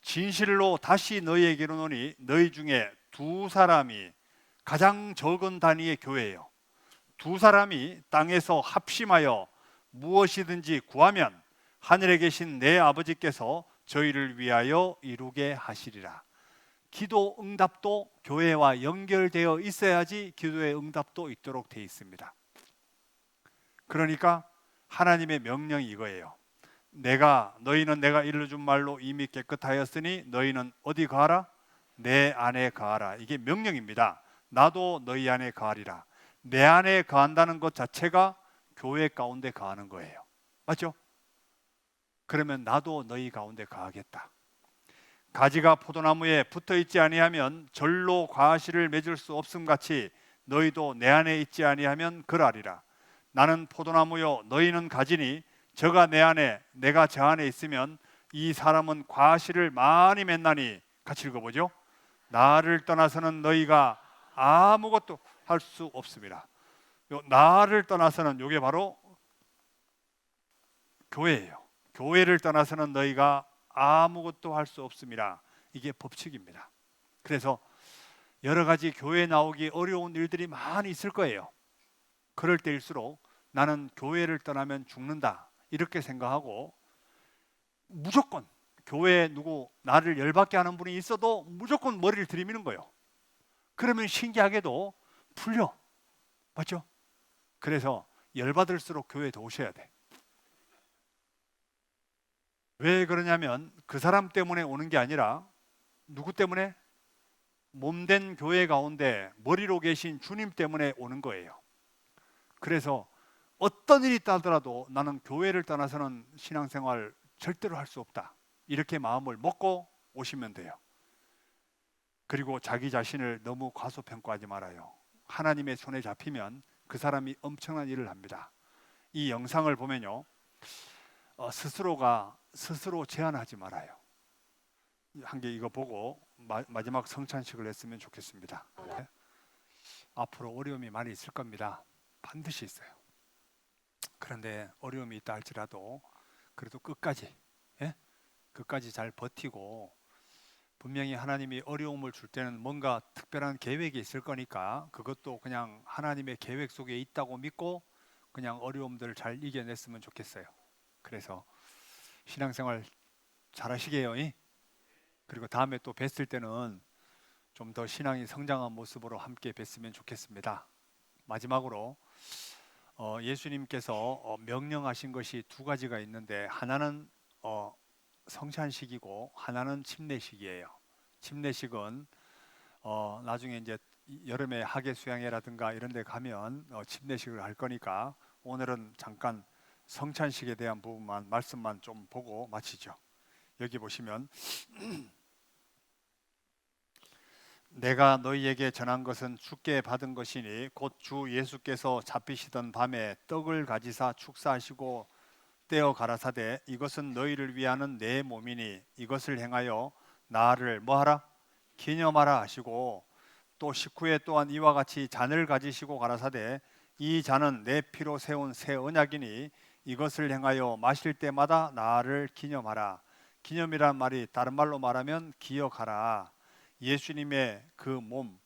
진실로 다시 너희에게 이르노니 너희 중에 2사람이 가장 적은 단위의 교회예요. 2사람이 땅에서 합심하여 무엇이든지 구하면 하늘에 계신 내 아버지께서 저희를 위하여 이루게 하시리라. 기도 응답도 교회와 연결되어 있어야지 기도의 응답도 있도록 되어 있습니다. 그러니까 하나님의 명령이 이거예요. 너희는 내가 일러준 말로 이미 깨끗하였으니 너희는 어디 거하라? 내 안에 거하라. 이게 명령입니다. 나도 너희 안에 거하리라. 내 안에 거한다는 것 자체가 교회 가운데 거하는 거예요. 맞죠? 그러면 나도 너희 가운데 거하겠다. 가지가 포도나무에 붙어 있지 아니하면 절로 과실을 맺을 수 없음 같이 너희도 내 안에 있지 아니하면 그러하리라. 나는 포도나무요 너희는 가지니 저가 내 안에 내가 저 안에 있으면 이 사람은 과실을 많이 맺나니. 같이 읽어보죠. 나를 떠나서는 너희가 아무것도 할 수 없습니다. 나를 떠나서는 이게 바로 교회예요. 교회를 떠나서는 너희가 아무것도 할 수 없습니다. 이게 법칙입니다. 그래서 여러 가지 교회 나오기 어려운 일들이 많이 있을 거예요. 그럴 때일수록 나는 교회를 떠나면 죽는다 이렇게 생각하고 무조건 교회에 나를 열받게 하는 분이 있어도 무조건 머리를 들이미는 거예요. 그러면 신기하게도 풀려. 맞죠? 그래서 열받을수록 교회에 더 오셔야 돼. 왜 그러냐면 그 사람 때문에 오는 게 아니라 누구 때문에? 몸된 교회 가운데 머리로 계신 주님 때문에 오는 거예요. 그래서 어떤 일이 있다더라도 나는 교회를 떠나서는 신앙생활 절대로 할 수 없다. 이렇게 마음을 먹고 오시면 돼요. 그리고 자기 자신을 너무 과소평가하지 말아요. 하나님의 손에 잡히면 그 사람이 엄청난 일을 합니다. 이 영상을 보면요, 스스로 제한하지 말아요. 한 개 이거 보고 마지막 성찬식을 했으면 좋겠습니다. 네. 앞으로 어려움이 많이 있을 겁니다. 반드시 있어요. 그런데 어려움이 있다 할지라도 그래도 끝까지 잘 버티고, 분명히 하나님이 어려움을 줄 때는 뭔가 특별한 계획이 있을 거니까 그것도 그냥 하나님의 계획 속에 있다고 믿고 그냥 어려움들을 잘 이겨냈으면 좋겠어요. 그래서 신앙생활 잘 하시게요. 그리고 다음에 또 뵀을 때는 좀 더 신앙이 성장한 모습으로 함께 뵀으면 좋겠습니다. 마지막으로 예수님께서 명령하신 것이 두 가지가 있는데, 하나는 성찬식이고 하나는 침례식이에요. 침례식은 나중에 이제 여름에 학예 수양회라든가 이런 데 가면 침례식을 할 거니까 오늘은 잠깐 성찬식에 대한 부분만 말씀만 좀 보고 마치죠. 여기 보시면 내가 너희에게 전한 것은 주께 받은 것이니 곧 주 예수께서 잡히시던 밤에 떡을 가지사 축사하시고 떼어 가라사대 이것은 너희를 위하는 내 몸이니 이것을 행하여 나를 뭐하라? 기념하라 하시고, 또 식후에 또한 이와 같이 잔을 가지시고 가라사대 이 잔은 내 피로 세운 새 언약이니 이것을 행하여 마실 때마다 나를 기념하라. 기념이란 말이 다른 말로 말하면 기억하라. 예수님의 그 몸,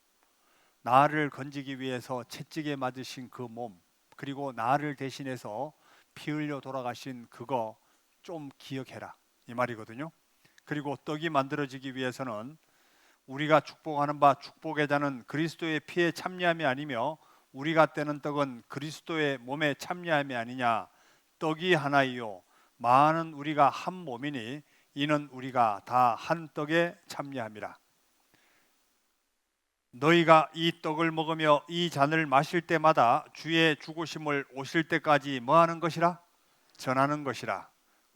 나를 건지기 위해서 채찍에 맞으신 그 몸, 그리고 나를 대신해서 피 흘려 돌아가신 그거 좀 기억해라 이 말이거든요. 그리고 떡이 만들어지기 위해서는 우리가 축복하는 바 축복의 잔은 그리스도의 피에 참여함이 아니며 우리가 떼는 떡은 그리스도의 몸에 참여함이 아니냐. 떡이 하나이요 많은 우리가 한 몸이니 이는 우리가 다 한 떡에 참여함이라. 너희가 이 떡을 먹으며 이 잔을 마실 때마다 주의 죽으심을 오실 때까지 뭐하는 것이라? 전하는 것이라.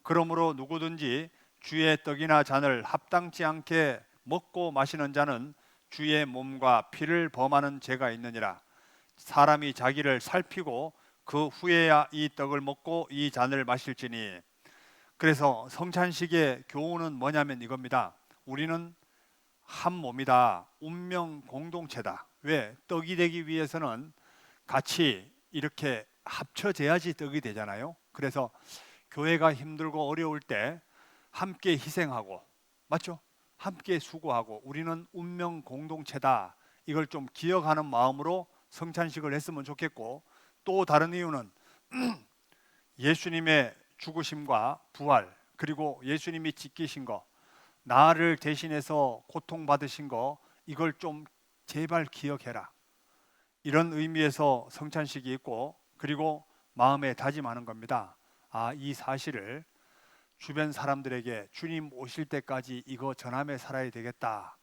그러므로 누구든지 주의 떡이나 잔을 합당치 않게 먹고 마시는 자는 주의 몸과 피를 범하는 죄가 있느니라. 사람이 자기를 살피고 그 후에야 이 떡을 먹고 이 잔을 마실지니. 그래서 성찬식의 교훈은 뭐냐면 이겁니다. 우리는 한 몸이다. 운명 공동체다. 왜? 떡이 되기 위해서는 같이 이렇게 합쳐져야지 떡이 되잖아요. 그래서 교회가 힘들고 어려울 때 함께 희생하고, 맞죠? 함께 수고하고 우리는 운명 공동체다. 이걸 좀 기억하는 마음으로 성찬식을 했으면 좋겠고, 또 다른 이유는 예수님의 죽으심과 부활, 그리고 예수님이 지키신 거, 나를 대신해서 고통받으신 거 이걸 좀 제발 기억해라. 이런 의미에서 성찬식이 있고, 그리고 마음에 다짐하는 겁니다. 이 사실을 주변 사람들에게 주님 오실 때까지 이거 전하며 살아야 되겠다.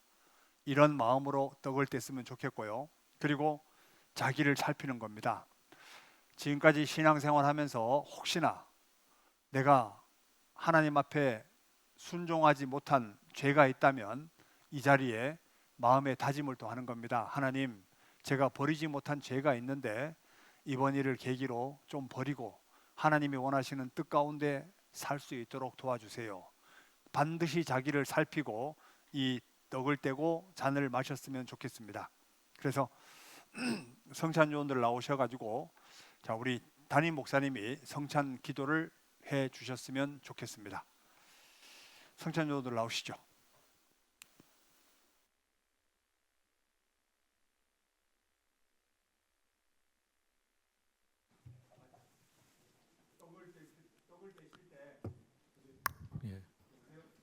이런 마음으로 떡을 뗐으면 좋겠고요. 그리고 자기를 살피는 겁니다. 지금까지 신앙생활 하면서 혹시나 내가 하나님 앞에 순종하지 못한 죄가 있다면 이 자리에 마음의 다짐을 또 하는 겁니다. 하나님, 제가 버리지 못한 죄가 있는데 이번 일을 계기로 좀 버리고 하나님이 원하시는 뜻 가운데 살 수 있도록 도와주세요. 반드시 자기를 살피고 이 떡을 떼고 잔을 마셨으면 좋겠습니다. 그래서 성찬 요원들 나오셔가지고 자, 우리 담임 목사님이 성찬 기도를 해 주셨으면 좋겠습니다. 성찬 요원들 나오시죠.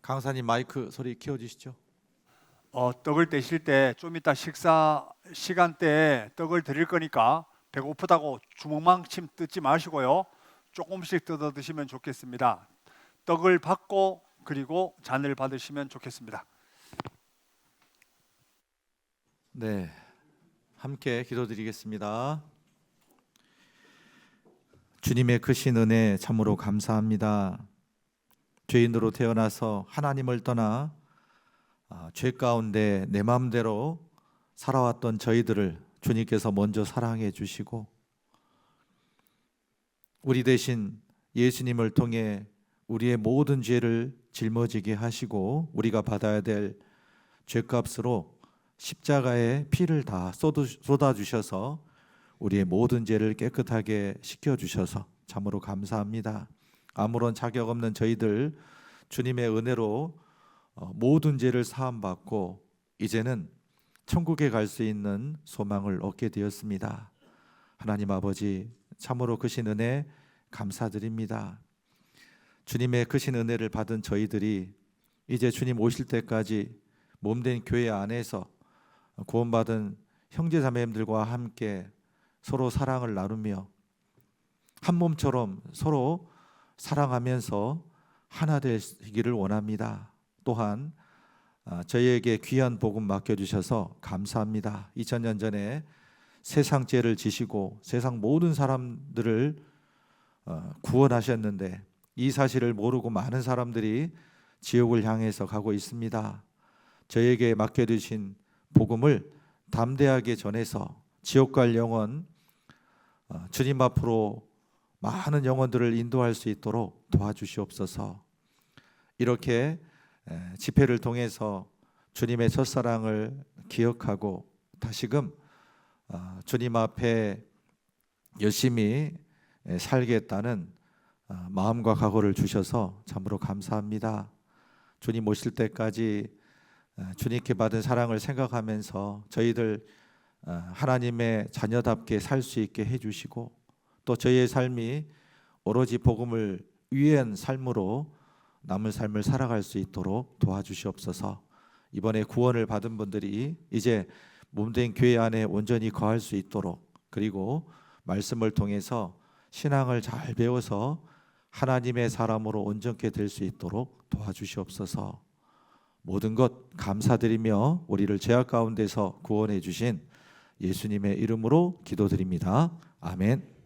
강사님 마이크 소리 키워주시죠. 떡을 떼실 때 좀 이따 식사 시간대에 떡을 드릴 거니까 배고프다고 주먹만큼 뜯지 마시고요. 조금씩 뜯어 드시면 좋겠습니다. 떡을 받고 그리고 잔을 받으시면 좋겠습니다. 네, 함께 기도드리겠습니다. 주님의 크신 은혜 참으로 감사합니다. 죄인으로 태어나서 하나님을 떠나 죄 가운데 내 마음대로 살아왔던 저희들을 주님께서 먼저 사랑해 주시고 우리 대신 예수님을 통해 우리의 모든 죄를 짊어지게 하시고 우리가 받아야 될 죄값으로 십자가에 피를 다 쏟아주셔서 우리의 모든 죄를 깨끗하게 씻겨주셔서 참으로 감사합니다. 아무런 자격 없는 저희들 주님의 은혜로 모든 죄를 사함받고 이제는 천국에 갈 수 있는 소망을 얻게 되었습니다. 하나님 아버지 참으로 크신 은혜 감사드립니다. 주님의 크신 은혜를 받은 저희들이 이제 주님 오실 때까지 몸된 교회 안에서 구원받은 형제자매님들과 함께 서로 사랑을 나누며 한 몸처럼 서로 사랑하면서 하나 되시기를 원합니다. 또한 저희에게 귀한 복음 맡겨주셔서 감사합니다. 2000년 전에 세상 죄를 지시고 세상 모든 사람들을 구원하셨는데 이 사실을 모르고 많은 사람들이 지옥을 향해서 가고 있습니다. 저희에게 맡겨주신 복음을 담대하게 전해서 지옥 갈 영혼 주님 앞으로 많은 영혼들을 인도할 수 있도록 도와주시옵소서. 이렇게 집회를 통해서 주님의 첫사랑을 기억하고 다시금 주님 앞에 열심히 살겠다는 마음과 각오를 주셔서 참으로 감사합니다. 주님 오실 때까지 주님께 받은 사랑을 생각하면서 저희들 하나님의 자녀답게 살 수 있게 해주시고 또 저희의 삶이 오로지 복음을 위한 삶으로 남은 삶을 살아갈 수 있도록 도와주시옵소서. 이번에 구원을 받은 분들이 이제 몸된 교회 안에 온전히 거할 수 있도록 그리고 말씀을 통해서 신앙을 잘 배워서 하나님의 사람으로 온전케 될 수 있도록 도와주시옵소서. 모든 것 감사드리며 우리를 죄악 가운데서 구원해 주신 예수님의 이름으로 기도드립니다. 아멘.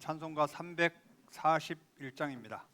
찬송가 341장입니다.